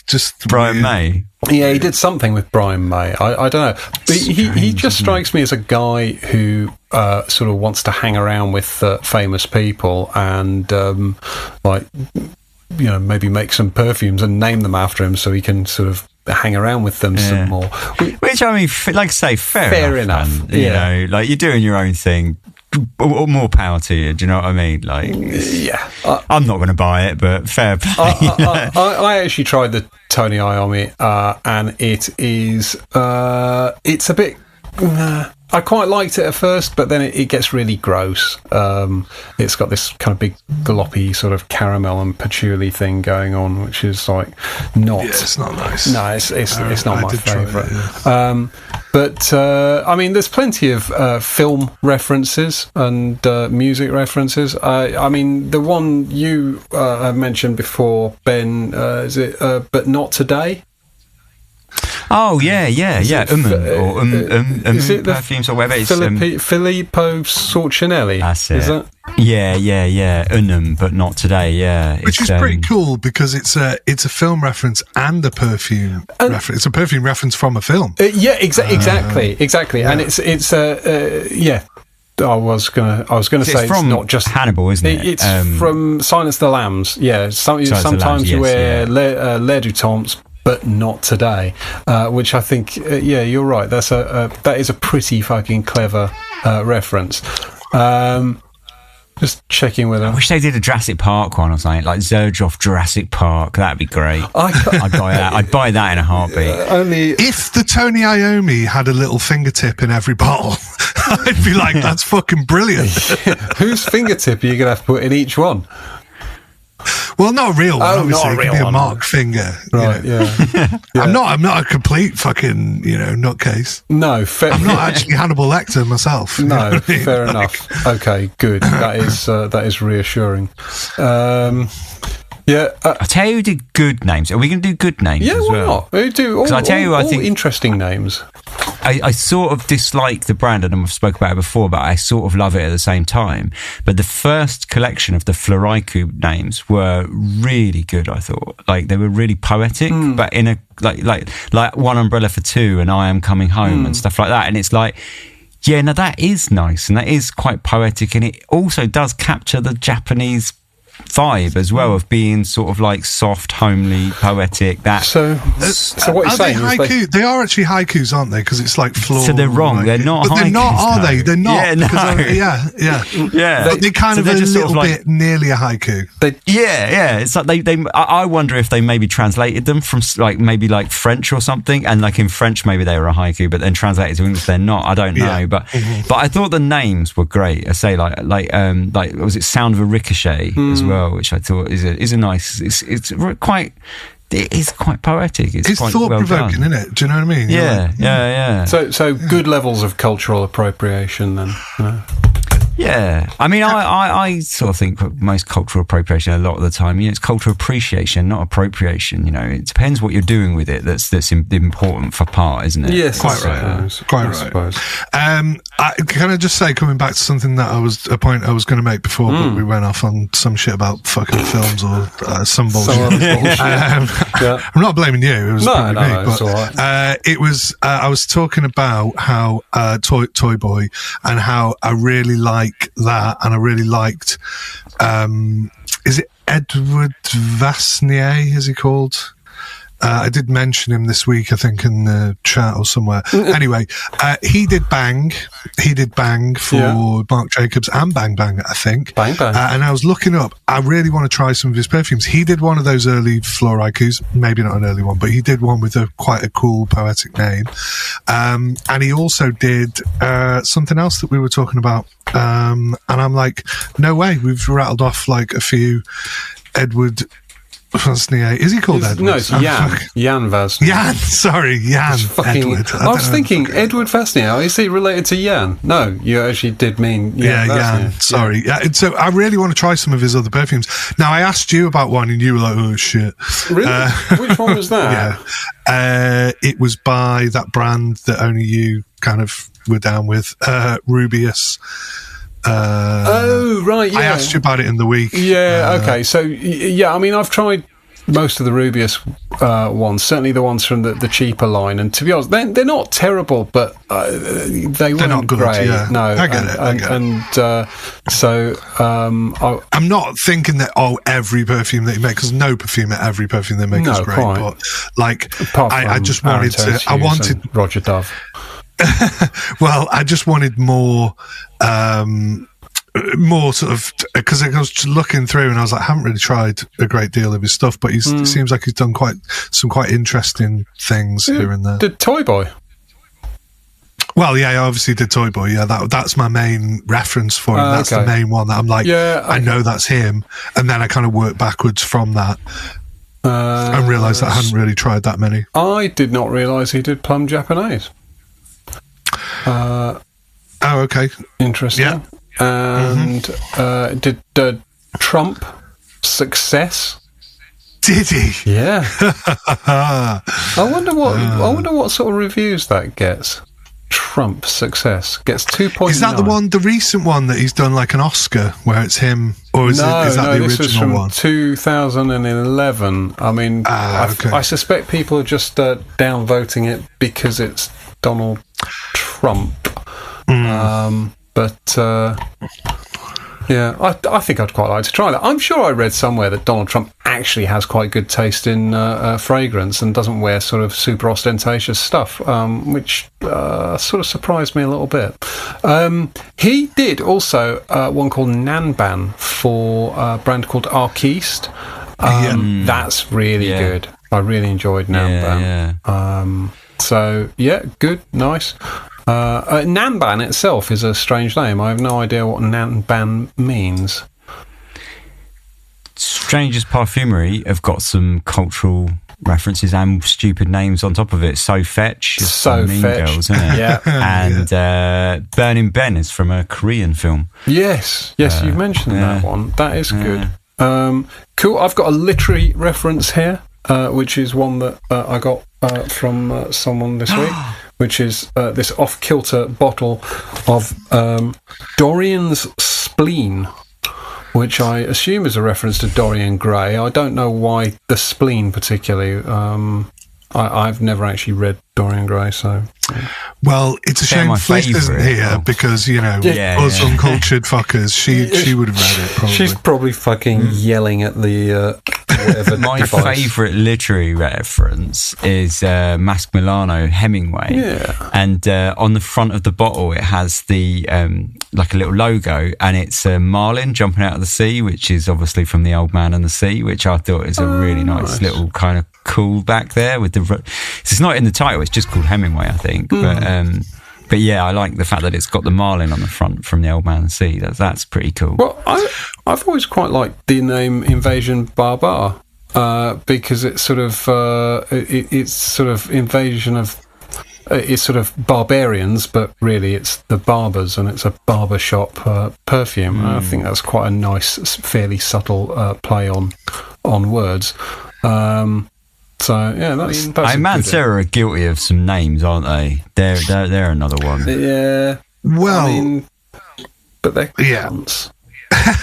Just Brian May. Yeah, he did something with Brian May. I don't know. But he just strikes me as a guy who sort of wants to hang around with famous people and, maybe make some perfumes and name them after him so he can sort of hang around with them some more. Which, I mean, like I say, fair enough. Man. You know, like you're doing your own thing. More power to you. Do you know what I mean? Like, I'm not going to buy it, but fair play. I actually tried the Tony Iommi, and it is it's a bit. I quite liked it at first, but then it gets really gross. It's got this kind of big gloppy sort of caramel and patchouli thing going on, which is like not. Yeah, it's not nice. No, it's not my favourite. But I mean, there's plenty of film references and music references. I mean, the one you have mentioned before, Ben, is it "But Not Today"? Oh yeah. Is it perfumes or whatever. It's Filippo Sorcinelli. That's it. Is that? Yeah. But not today. Yeah, which is pretty cool because it's a film reference and a perfume reference. It's a perfume reference from a film. Exactly. Yeah. And it's I was gonna say it's from not just Hannibal, isn't it? It's from Silence of the Lambs. Yeah. Sometimes you wear L'air du Temps, but not today. Which I think, you're right. That is a pretty fucking clever reference. Just checking with them. I wish they did a Jurassic Park one or something, like Zerjoff Jurassic Park. That'd be great. I'd buy that. I'd buy that in a heartbeat. Only if the Tony Iommi had a little fingertip in every bottle, I'd be like, that's fucking brilliant. Whose fingertip are you going to have to put in each one? Well, not a real one. Obviously, it could be a mark finger, right? Yeah. I'm not a complete fucking nutcase. No, I'm not actually Hannibal Lecter myself. No, fair enough. Okay, good. That is reassuring. I'll tell you who did good names. Are we going to do good names as well? Not? We do. I think interesting names. I sort of dislike the brand, and I've spoken about it before, but I sort of love it at the same time. But the first collection of the Floraiku names were really good, I thought. Like, they were really poetic, but in a like One Umbrella for Two and I Am Coming Home and stuff like that. And it's like, that is nice, and that is quite poetic, and it also does capture the Japanese vibe as well of being sort of like soft, homely, poetic. So what you're saying is they are actually haikus, aren't they? Because it's like floral. So they're wrong. They're not. But haikus, they're not, are they? They're not. Yeah, no. Yeah. But they kind of a little bit nearly a haiku. It's like they. I wonder if they maybe translated them from like maybe like French or something, and like in French maybe they were a haiku, but then translated to English they're not. I don't know, but I thought the names were great. I say like was it Sound of a Ricochet as well, which I thought is a nice. It's quite. It is quite poetic. It's quite thought-provoking, isn't it? Do you know what I mean? Yeah. So good levels of cultural appropriation, then. Yeah, I mean, I sort of think most cultural appropriation a lot of the time, it's cultural appreciation, not appropriation. It depends what you're doing with it. That's important for part, isn't it? Yes, quite right. Quite right. Can I just say, coming back to something that a point I was going to make before, but we went off on some shit about fucking films or some bullshit. I'm not blaming you. It was probably me. But, all right. It was. I was talking about how Toy Boy and how I really like that, and I really liked is it Edward Vasnier, is he called? I did mention him this week, I think, in the chat or somewhere. Anyway, he did Bang for Marc Jacobs and Bang Bang, I think. Bang Bang. And I was looking up, I really want to try some of his perfumes. He did one of those early floor haikus, maybe not an early one, but he did one with quite a cool poetic name. And he also did something else that we were talking about. And I'm like, no way, we've rattled off like a few Edward Vasnier. Is he called Edward? No, it's Jan Vasnier. Jan Edward. I was thinking Edward Vasnier. Is he related to Jan? No, you actually did mean Jan. Sorry. Yeah. So I really want to try some of his other perfumes. Now, I asked you about one and you were like, oh shit. Really? Which one was that? It was by that brand that only you kind of were down with, Rubius. Right, yeah. I asked you about it in the week. Yeah, okay. So, I mean, I've tried most of the Rubius ones, certainly the ones from the cheaper line, and to be honest, they're not terrible, but they're not good, great. Yeah. No, I get it. I'm not thinking that every perfume that you make, because no perfume, every perfume they make is great, quite. But like, I just wanted to. I wanted Roger Dove. Well, I just wanted more sort of, because I was just looking through and I was like, I haven't really tried a great deal of his stuff, but it seems like he's done some quite interesting things here and there. Did Toy Boy? Well, yeah, I obviously did Toy Boy. Yeah, that's my main reference for him. That's the main one that I'm like, I know that's him, and then I kind of work backwards from that. And realised that I hadn't really tried that many. I did not realise he did Plum Japanese. Okay. Interesting. Yeah. And did Trump Success? Did he? Yeah. I wonder what sort of reviews that gets. Trump Success gets 2.9. Is that the recent one that he's done like an Oscar where it's him, or is that the original this was from one? 2011. I mean, I suspect people are just downvoting it because it's Donald Trump. I think I'd quite like to try that. I'm sure I read somewhere that Donald Trump actually has quite good taste in fragrance and doesn't wear sort of super ostentatious stuff, which sort of surprised me a little bit. He did also one called Nanban for a brand called Arquiste. That's really good. I really enjoyed Nanban. Good, nice. Nanban itself is a strange name. I have no idea what Nanban means. Strange as Perfumery have got some cultural references and stupid names on top of it. So Fetch is from Mean Girls, isn't it? Yeah. And Burning Ben is from a Korean film. Yes, you've mentioned that one. That is good. Cool. I've got a literary reference here, which is one that I got from someone this week. Which is this off-kilter bottle of Dorian's Spleen, which I assume is a reference to Dorian Gray. I don't know why the spleen particularly. I've never actually read Dorian Gray, so Well, it's a shame Fliss isn't here because, us uncultured fuckers, she would have read it, probably. She's probably fucking yelling at the whatever My device. favourite literary reference is Mask Milano, Hemingway. Yeah. And on the front of the bottle, it has the like a little logo, and it's a marlin jumping out of the sea, which is obviously from The Old Man and the Sea, which I thought is a really nice little kind of cool back there with the. It's not in the title; it's just called Hemingway, I think. But yeah, I like the fact that it's got the marlin on the front from The Old Man and the Sea. That's pretty cool. Well, I've always quite liked the name Invasion Barbar because it's sort of it's sort of invasion of. It's sort of barbarians, but really it's the barbers, and it's a barbershop perfume. I think that's quite a nice, fairly subtle play on words. So yeah, that's Mansera are guilty of some names, aren't they? They're another one. Yeah. Well, but they're cunts.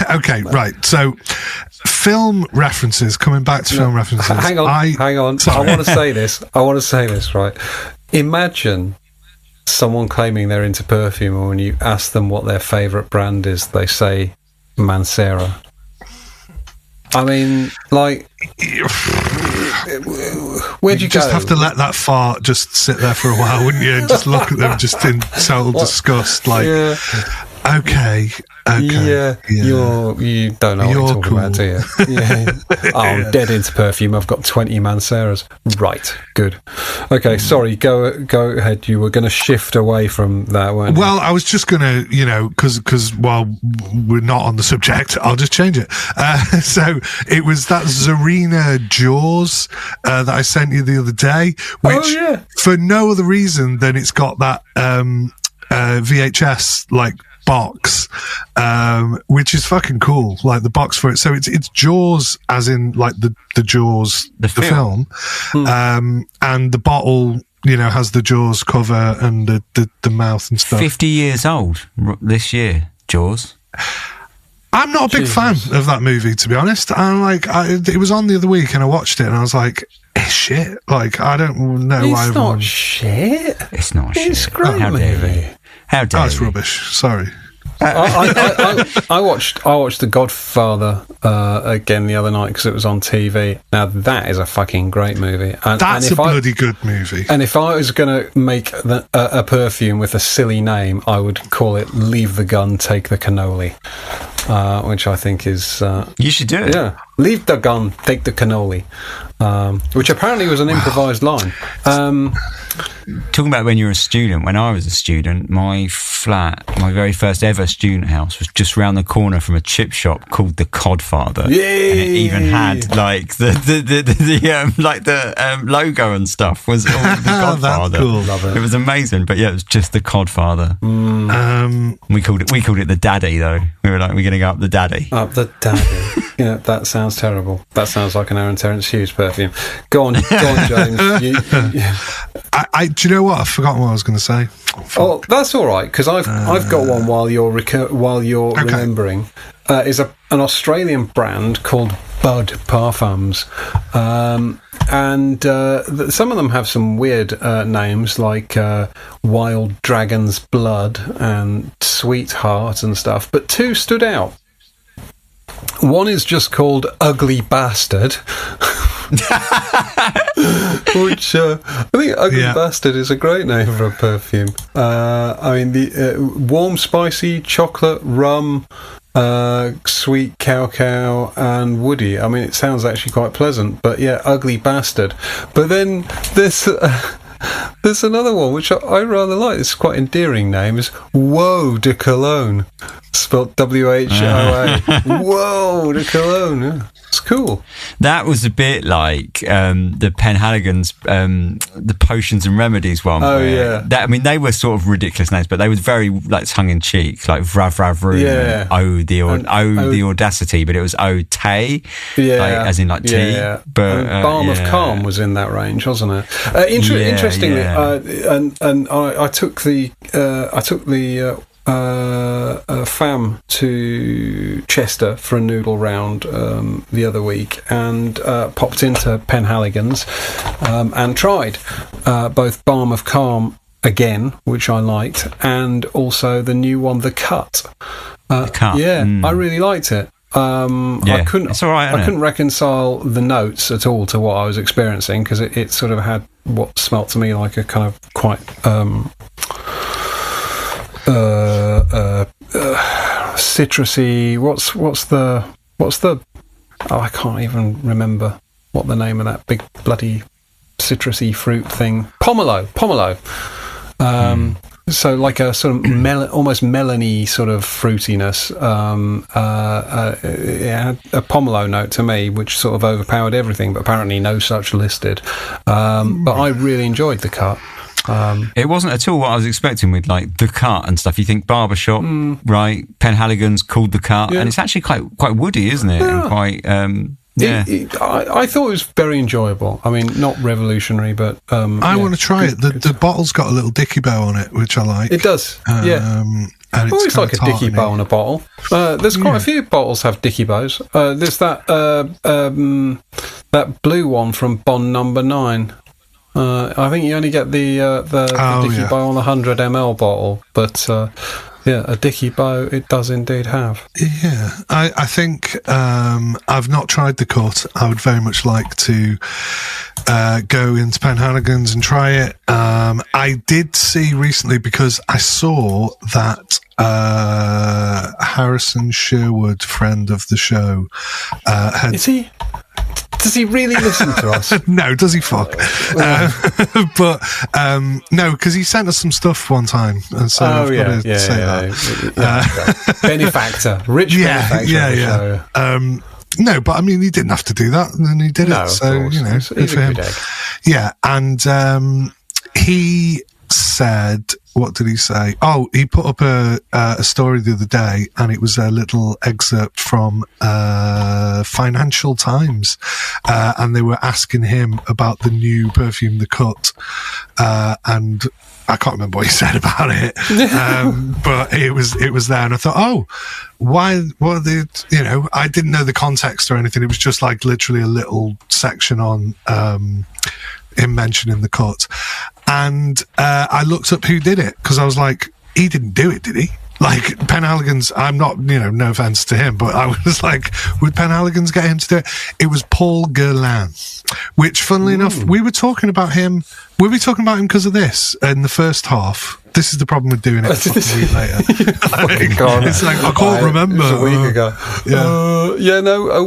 Okay, right. So, film references. Coming back to film references. Hang on. Sorry. I want to say this. Right. Imagine someone claiming they're into perfume, and when you ask them what their favourite brand is, they say Mansera. I mean, like, where'd you go? Just have to let that fart just sit there for a while, wouldn't you? And just look at them just in total disgust. Like, okay. Yeah. You don't know what you're talking about, do you? Yeah. I'm dead into perfume. I've got 20 Manseras. Right. Good. Okay. Sorry. Go ahead. You were going to shift away from that, weren't you? Well, I was just going to, because while we're not on the subject, I'll just change it. So it was that Zarina Jaws that I sent you the other day, which for no other reason than it's got that VHS like box, which is fucking cool, like the box for it. So it's Jaws, as in like the Jaws, the film. And the bottle, has the Jaws cover and the mouth and stuff. 50 years old this year, Jaws. I'm not a big fan of that movie, to be honest. I'm like, it was on the other week and I watched it and I was like, it's shit. Like, I don't know why everyone... It's not shit. It's not shit. It's a great movie. How dare it's rubbish. Sorry. I watched The Godfather again the other night because it was on TV. Now that is a fucking great movie. That's a bloody good movie. And if I was going to make a perfume with a silly name, I would call it "Leave the Gun, Take the Cannoli," which I think is you should do it. Yeah, leave the gun, take the cannoli, which apparently was an improvised line. Talking about when you were a student, when I was a student, my flat, my very first ever student house, was just round the corner from a chip shop called the Codfather. Yay! And it even had like the logo and stuff was all the Codfather. That's cool. Love it. It was amazing, but yeah, it was just the Codfather. We called it the Daddy though. We were like, we're going to go up the Daddy. Up the Daddy. Yeah, that sounds terrible. That sounds like an Aaron Terence Hughes perfume. Go on, James. Do you know what? I've forgotten what I was going to say. Oh, that's all right, because I've got one while you're remembering. Is an Australian brand called Bud Parfums, and some of them have some weird names like Wild Dragon's Blood and Sweetheart and stuff, but two stood out. One is just called Ugly Bastard, which I think Ugly Bastard is a great name for a perfume. I mean, the warm, spicy, chocolate, rum, sweet cacao and woody. I mean, it sounds actually quite pleasant, but yeah, Ugly Bastard. But then there's another one which I rather like. It's quite endearing name. Is Woe de Cologne, spelled WHOA. Whoa de Cologne. Yeah. It's cool. That was a bit like the Penhaligon's, the potions and remedies one. Oh yeah. I mean, they were sort of ridiculous names, but they were very like tongue in cheek, like Vrav Vrav Room. Yeah. The audacity, but it was Tay. Yeah. Like, as in like tea. Yeah. But Balm of Calm was in that range, wasn't it? Interestingly, and I took the fam to Chester for a noodle round the other week, and popped into Penhaligon's and tried both Balm of Calm again, which I liked, and also the new one, The Cut. The Cut. Yeah, I really liked it. I couldn't. It's all right, I couldn't reconcile the notes at all to what I was experiencing, because it sort of had what smelt to me like a kind of quite citrusy. What's the? Oh, I can't even remember what the name of that big bloody citrusy fruit thing. Pomelo. So like a sort of almost melony sort of fruitiness. It had a pomelo note to me, which sort of overpowered everything, but apparently no such listed. But I really enjoyed The Cut. It wasn't at all what I was expecting with like The Cut and stuff. You think barbershop, right? Penhaligon's called The Cut, and it's actually quite woody, isn't it? Yeah. And quite. I thought it was very enjoyable. I mean, not revolutionary, but I want to try it. The bottle's got a little dicky bow on it, which I like. It does. And it's always like a dicky bow on a bottle. There's quite a few bottles have dicky bows. There's that blue one from Bond Number 9. I think you only get the dicky bow on the 100 ml bottle, but a dicky bow it does indeed have. Yeah, I think I've not tried The Cut. I would very much like to go into Penhaligon's and try it. I did see recently, because I saw that Harrison Sherwood, friend of the show, had... Is he? Does he really listen to us? No, does he fuck? But no, because he sent us some stuff one time, and so I've got to say that. Benefactor, rich benefactor. Yeah. No, but I mean, he didn't have to do that, and he did it. So good for him. Yeah, and he said, what did he say? Oh, he put up a story the other day, and it was a little excerpt from Financial Times, and they were asking him about the new perfume, The Cut, and I can't remember what he said about it, but it was there, and I thought, oh, why? What are they? I didn't know the context or anything. It was just like literally a little section on him mentioning The Cut, and I looked up who did it, because I was like, he didn't do it, did he? Like, Penhaligon's, I'm not, no offense to him, but I was like, would Penhaligon's get him to do it? It was Paul Guerlain, which, funnily enough, we were talking about him because of this in the first half. This is the problem with doing it a week later. It's like, I can't remember. It was a week ago.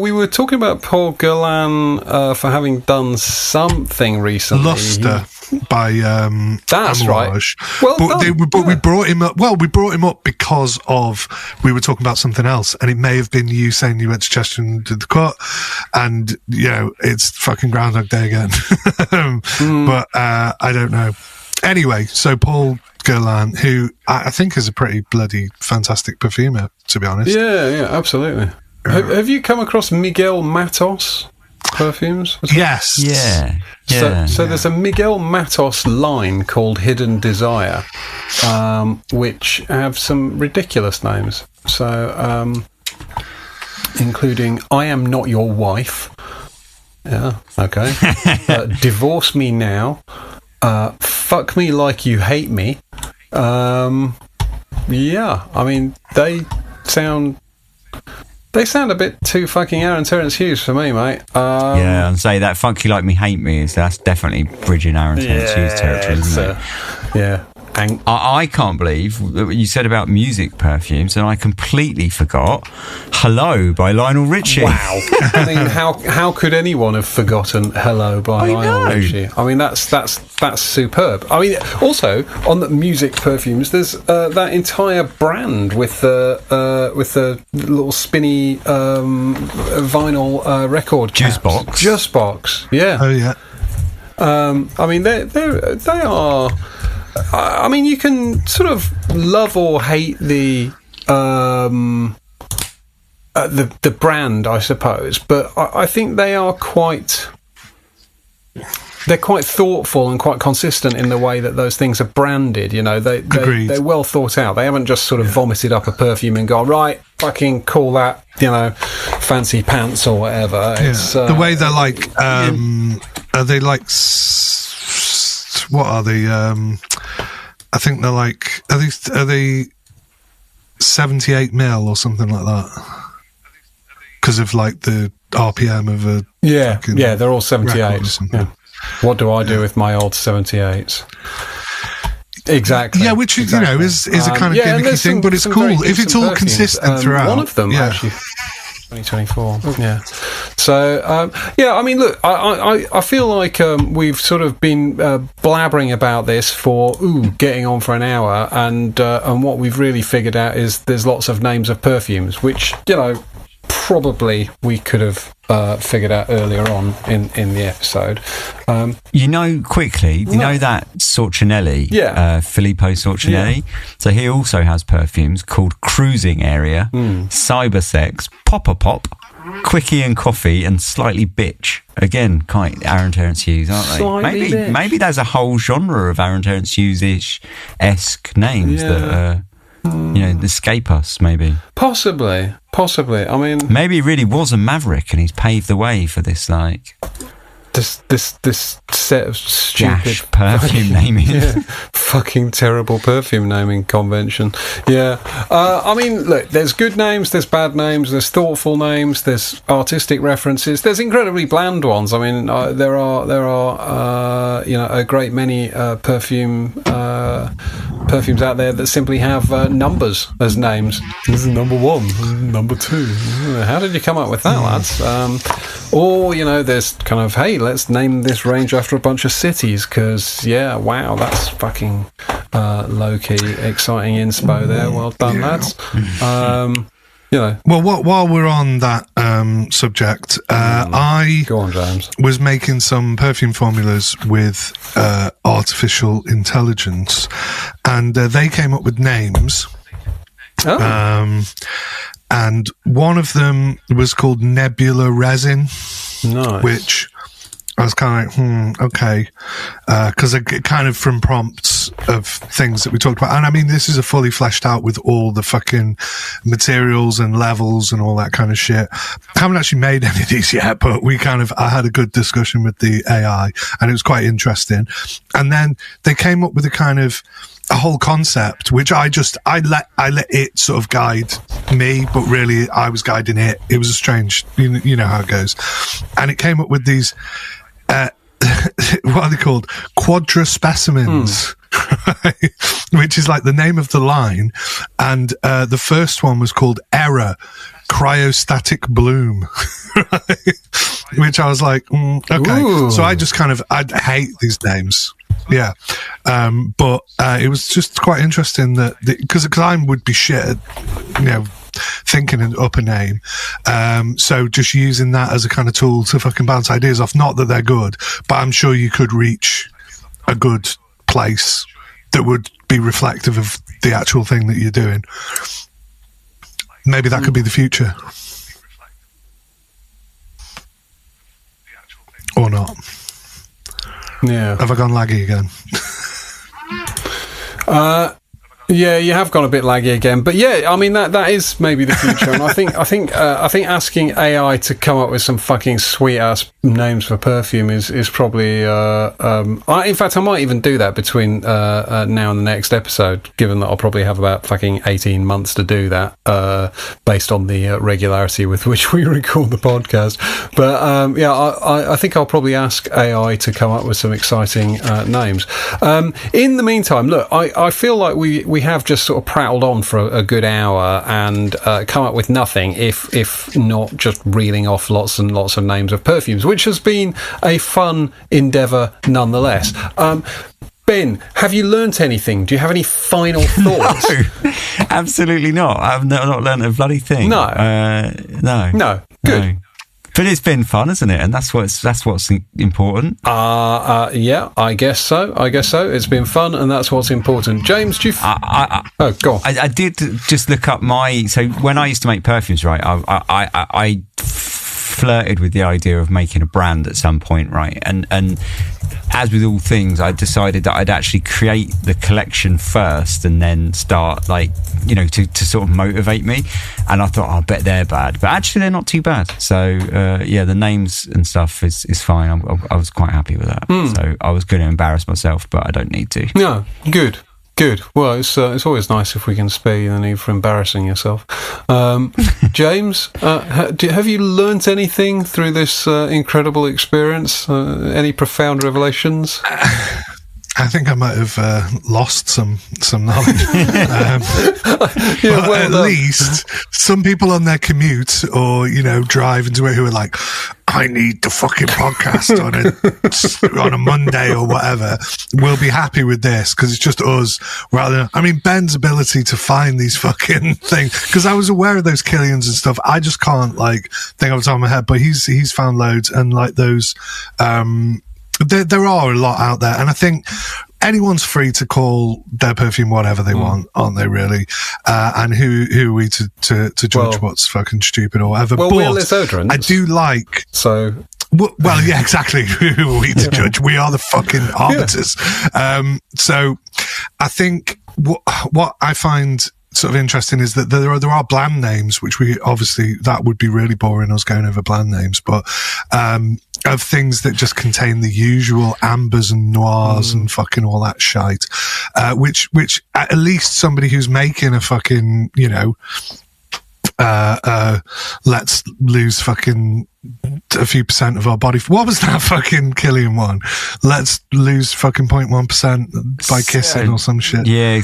We were talking about Paul Guerlain for having done something recently. Luster by that's Amouage. Right. Well, we brought him up. Well, we brought him up because we were talking about something else, and it may have been you saying you went to Chester and did The Cut, and it's fucking Groundhog Day again. But I don't know. Anyway, so Paul Guerlain, who I think is a pretty bloody fantastic perfumer, to be honest. Yeah, absolutely. Have you come across Miguel Matos perfumes? Yes. Yeah. So there's a Miguel Matos line called Hidden Desire, which have some ridiculous names. So, including I Am Not Your Wife. Yeah, okay. Divorce Me Now. Fuck Me Like You Hate Me. Yeah, I mean, they sound a bit too fucking Aaron Terence Hughes for me, mate. And say that Fuck You Like Me Hate Me that's definitely bridging Aaron Terence Hughes territory, isn't it? Yeah. I can't believe what you said about music perfumes, and I completely forgot Hello by Lionel Richie. Wow. I mean, how could anyone have forgotten Hello by Lionel Richie? I mean, that's superb. I mean, also on the music perfumes, there's that entire brand with the little spinny vinyl record caps. Juice Box. Yeah. Oh yeah. I mean, they are. I mean, you can sort of love or hate the brand, I suppose, but I think they are quite thoughtful and quite consistent in the way that those things are branded. They're well thought out. They haven't just sort of vomited up a perfume and gone, right, fucking call that, fancy pants or whatever. Yeah. It's the way they're like, are they like? What are they? I think they're like, are they 78 mil or something like that? Because of like the RPM of a they're all 78. Yeah. What do I do with my old 78s? Exactly. Yeah, which is a kind of gimmicky thing, but it's cool if it's all consistent throughout. One of them actually. 2024. Yeah. So, I mean, look, I feel like we've sort of been blabbering about this for getting on for an hour, and what we've really figured out is there's lots of names of perfumes, which probably we could have figured out earlier on in the episode. Quickly, you know that Sorcinelli, Filippo Sorcinelli? Yeah. So he also has perfumes called Cruising Area, Cybersex, Pop, Quickie and Coffee, and Slightly Bitch. Again, quite Aaron Terence Hughes, aren't they? Maybe there's a whole genre of Aaron Terence Hughes-esque names that escape us, maybe. Possibly. I mean, maybe he really was a maverick and he's paved the way for this, this set of stupid perfume naming. Fucking terrible perfume naming convention. Yeah. I mean, look, there's good names, there's bad names, there's thoughtful names, there's artistic references, there's incredibly bland ones. I mean, there are a great many perfumes out there that simply have numbers as names. This is number 1, number 2. How did you come up with that, lads? Or there's kind of, hey, let's name this range after a bunch of cities, because that's fucking low-key exciting inspo there. Well done, lads. Well, while we're on that subject, I go on, James. Was making some perfume formulas with artificial intelligence, and they came up with names. And one of them was called Nebula Resin, which I was kind of like, okay, because it kind of from prompts of things that we talked about. And I mean, this is a fully fleshed out with all the fucking materials and levels and all that kind of shit. I haven't actually made any of these yet, but I had a good discussion with the AI and it was quite interesting. And then they came up with a whole concept, which I let it sort of guide me, but really I was guiding it. It was a strange, you know how it goes. And it came up with these, what are they called? Quadraspecimens, which is like the name of the line. And the first one was called Error, Cryostatic Bloom, which I was like, okay. Ooh. So I just I hate these names. Yeah. But it was just quite interesting that, because I would be shit at, thinking up a name. So just using that as a kind of tool to fucking bounce ideas off. Not that they're good, but I'm sure you could reach a good place that would be reflective of the actual thing that you're doing. Maybe that could be the future. Or not. Yeah. Have I gone laggy again? Yeah, you have gone a bit laggy again, but yeah, I mean that is maybe the future, and I think asking AI to come up with some fucking sweet ass names for perfume is probably. In fact, I might even do that between now and the next episode, given that I'll probably have about fucking 18 months to do that, based on the regularity with which we record the podcast. But I think I'll probably ask AI to come up with some exciting names. In the meantime, look, I feel like we have just sort of prattled on for a good hour and come up with nothing, if not just reeling off lots and lots of names of perfumes, which has been a fun endeavour nonetheless. Ben, have you learnt anything? Do you have any final thoughts? No, absolutely not. I've not learnt a bloody thing. No. No. Good. No. But it's been fun, isn't it? And that's what's important. Yeah, I guess so. It's been fun, and that's what's important. James, do you? Go on. I did just look up so when I used to make perfumes, right? I flirted with the idea of making a brand at some point, right? And as with all things, I decided that I'd actually create the collection first and then start, to sort of motivate me. And I thought, I bet they're bad. But actually, they're not too bad. So, the names and stuff is fine. I was quite happy with that. So I was going to embarrass myself, but I don't need to. No, good. Good. Well, it's always nice if we can spare you the need for embarrassing yourself. James, have you learnt anything through this incredible experience? Any profound revelations? I think I might have lost some knowledge. At least some people on their commute or, drive into it who are like, I need the fucking podcast on a Monday or whatever, will be happy with this because it's just us rather than, Ben's ability to find these fucking things, because I was aware of those Killians and stuff. I just can't think off the top of my head, but he's found loads, and those, there are a lot out there, and I think anyone's free to call their perfume whatever they want, aren't they, really? And who are we to judge what's fucking stupid or whatever? Well, but we're Oderants. I do like... So... Well, yeah, exactly. Who are we to judge? We are the fucking arbiters. So I think what I find sort of interesting is that there are bland names, which we obviously, that would be really boring us going over bland names, but of things that just contain the usual ambers and noirs and fucking all that shite, which at least somebody who's making a fucking, let's lose fucking a few percent of our body. What was that fucking Killian one? Let's lose fucking 0.1% by kissing or some shit. Yeah,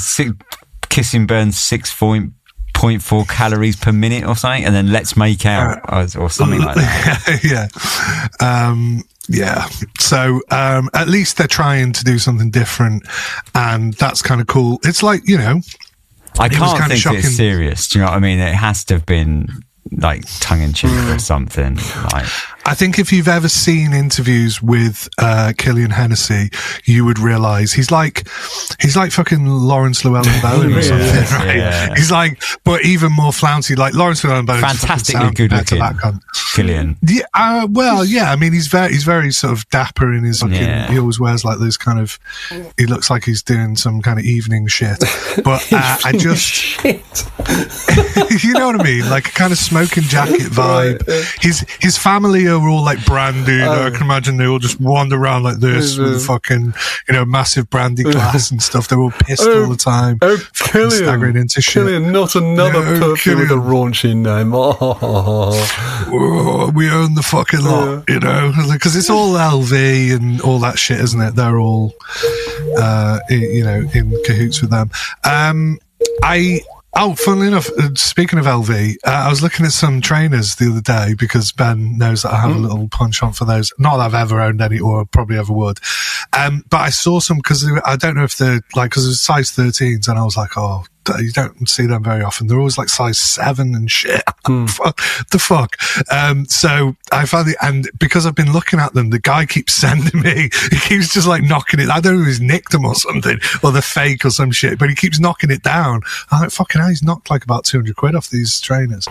kissing burns 6.4 calories per minute or something, and then let's make out or something like that. Yeah. So at least they're trying to do something different, and that's kind of cool. It's like, I can't think that it's serious. Do you know what I mean? It has to have been tongue-in-cheek or something. I think if you've ever seen interviews with Killian Hennessy, you would realise he's like fucking Lawrence Llewellyn-Bowen or something, right? Yeah. He's but even more flouncy, like Lawrence Llewellyn-Bowen. Fantastically good-looking, Killian. Yeah, he's very sort of dapper in his fucking. He always wears those kind of. He looks like he's doing some kind of evening shit. But I just, shit. you know what I mean, like a kind of smoking jacket vibe. His family are all brandy. I can imagine they all just wander around like this with a fucking, massive brandy glass and stuff. They're all pissed all the time. Killian, staggering into shit. Killian, not another perfume with a raunchy name. We own the fucking lot, because it's all LV and all that shit, isn't it? They're all, in cahoots with them. Funnily enough, speaking of LV, I was looking at some trainers the other day because Ben knows that I have a little penchant for those. Not that I've ever owned any or probably ever would. But I saw some because I don't know if they're because it was size 13s, and I was like, oh, you don't see them very often. They're always size 7 and shit. The fuck. So I found it, and because I've been looking at them, the guy keeps sending me, he keeps just knocking it. I don't know if he's nicked them or something, or they're fake or some shit, but he keeps knocking it down. I'm like, fucking hell, he's knocked about 200 quid off these trainers.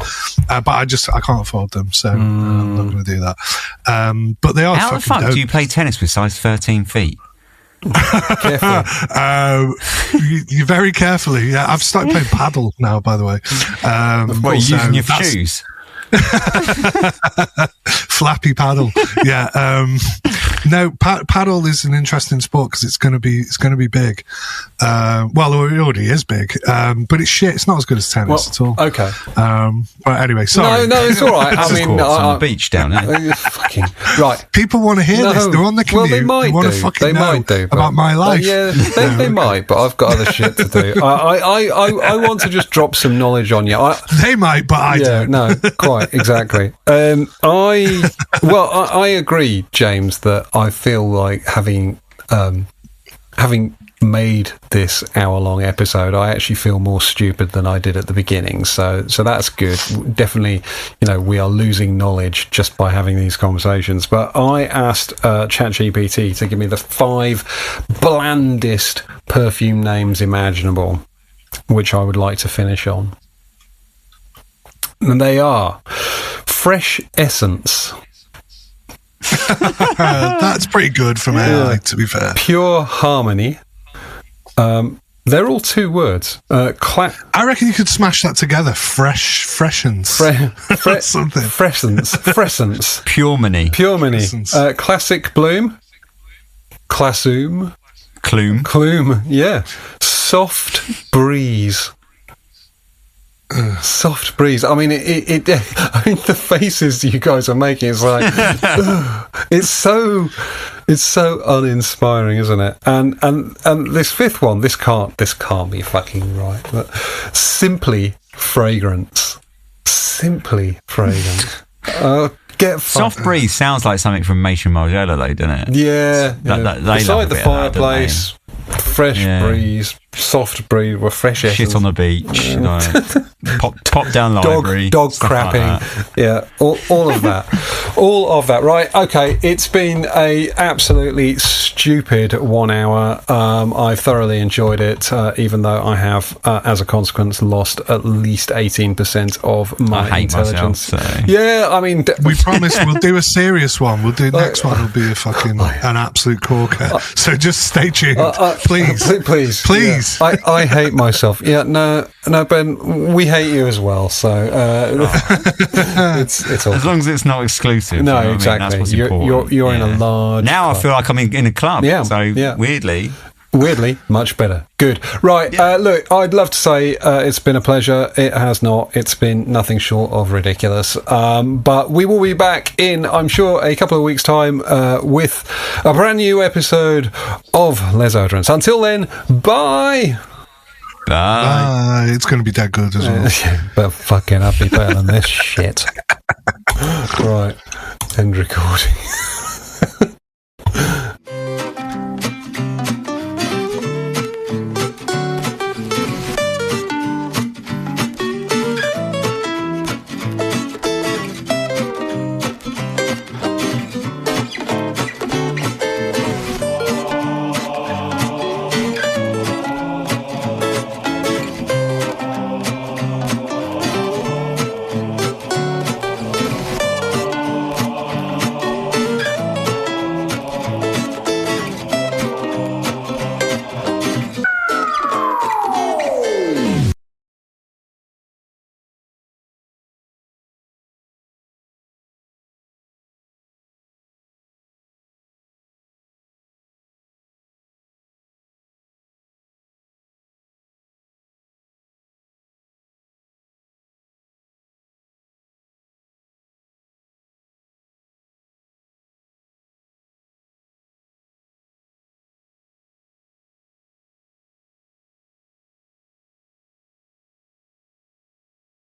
But I can't afford them, so I'm not going to do that. But they are How the fuck dope. do you play tennis with size 13 feet? You very carefully. Yeah, I've started playing paddle now, by the way. What are you using your shoes? Flappy paddle. Yeah. No, paddle is an interesting sport because it's going to be big. Well, it already is big. But it's shit. It's not as good as tennis at all. Okay. But anyway, sorry. No, it's all right. I mean, on the beach down there. Fucking right. People want to hear this. They're on the commute. Well, they might want to fucking they know might do, about my life. They might, but I've got other shit to do. I want to just drop some knowledge on you. They might, but I don't. No, quite exactly. I agree, James, that I feel like having made this hour-long episode, I actually feel more stupid than I did at the beginning. So that's good. Definitely, we are losing knowledge just by having these conversations. But I asked ChatGPT to give me the 5 blandest perfume names imaginable, which I would like to finish on. And they are Fresh Essence. That's pretty good from AI, to be fair. Pure Harmony. They're all 2 words. I reckon you could smash that together. Freshens. Something. Frescence. Puremony. Classic Bloom. Classoom. Clume. Yeah. soft breeze. Soft breeze. I mean, I mean, the faces you guys are making is like, it's so uninspiring, isn't it? And this fifth one, this can't be fucking right. But simply fragrance. Get soft breeze sounds like something from Mason Margiela, though, doesn't it? Yeah. Beside the fireplace, fresh breeze, soft breeze, refreshing. Shit on the beach, pop down library, dog crapping, like all of that. Right, okay. It's been a absolutely stupid 1 hour. I thoroughly enjoyed it, even though I have, as a consequence, lost at least 18% of my intelligence. Myself, so. Yeah, I mean, we promise we'll do a serious one. We'll do next one. Will be a fucking an absolute corker. So just stay tuned, please. Yeah. I hate myself. Yeah, no, Ben, we hate you as well. So it's all as long as it's not exclusive. No, you know exactly. That's what's important. You're in a large. Now club. I feel like I'm in a club. Yeah. So weirdly, much better. Good. Right. Yeah. Look, I'd love to say it's been a pleasure. It has not. It's been nothing short of ridiculous. But we will be back in, I'm sure, a couple of weeks' time with a brand new episode of Les Oderants. Until then, bye. Bye. It's going to be that good as well. But fucking I'll be better than this shit. Right. End recording.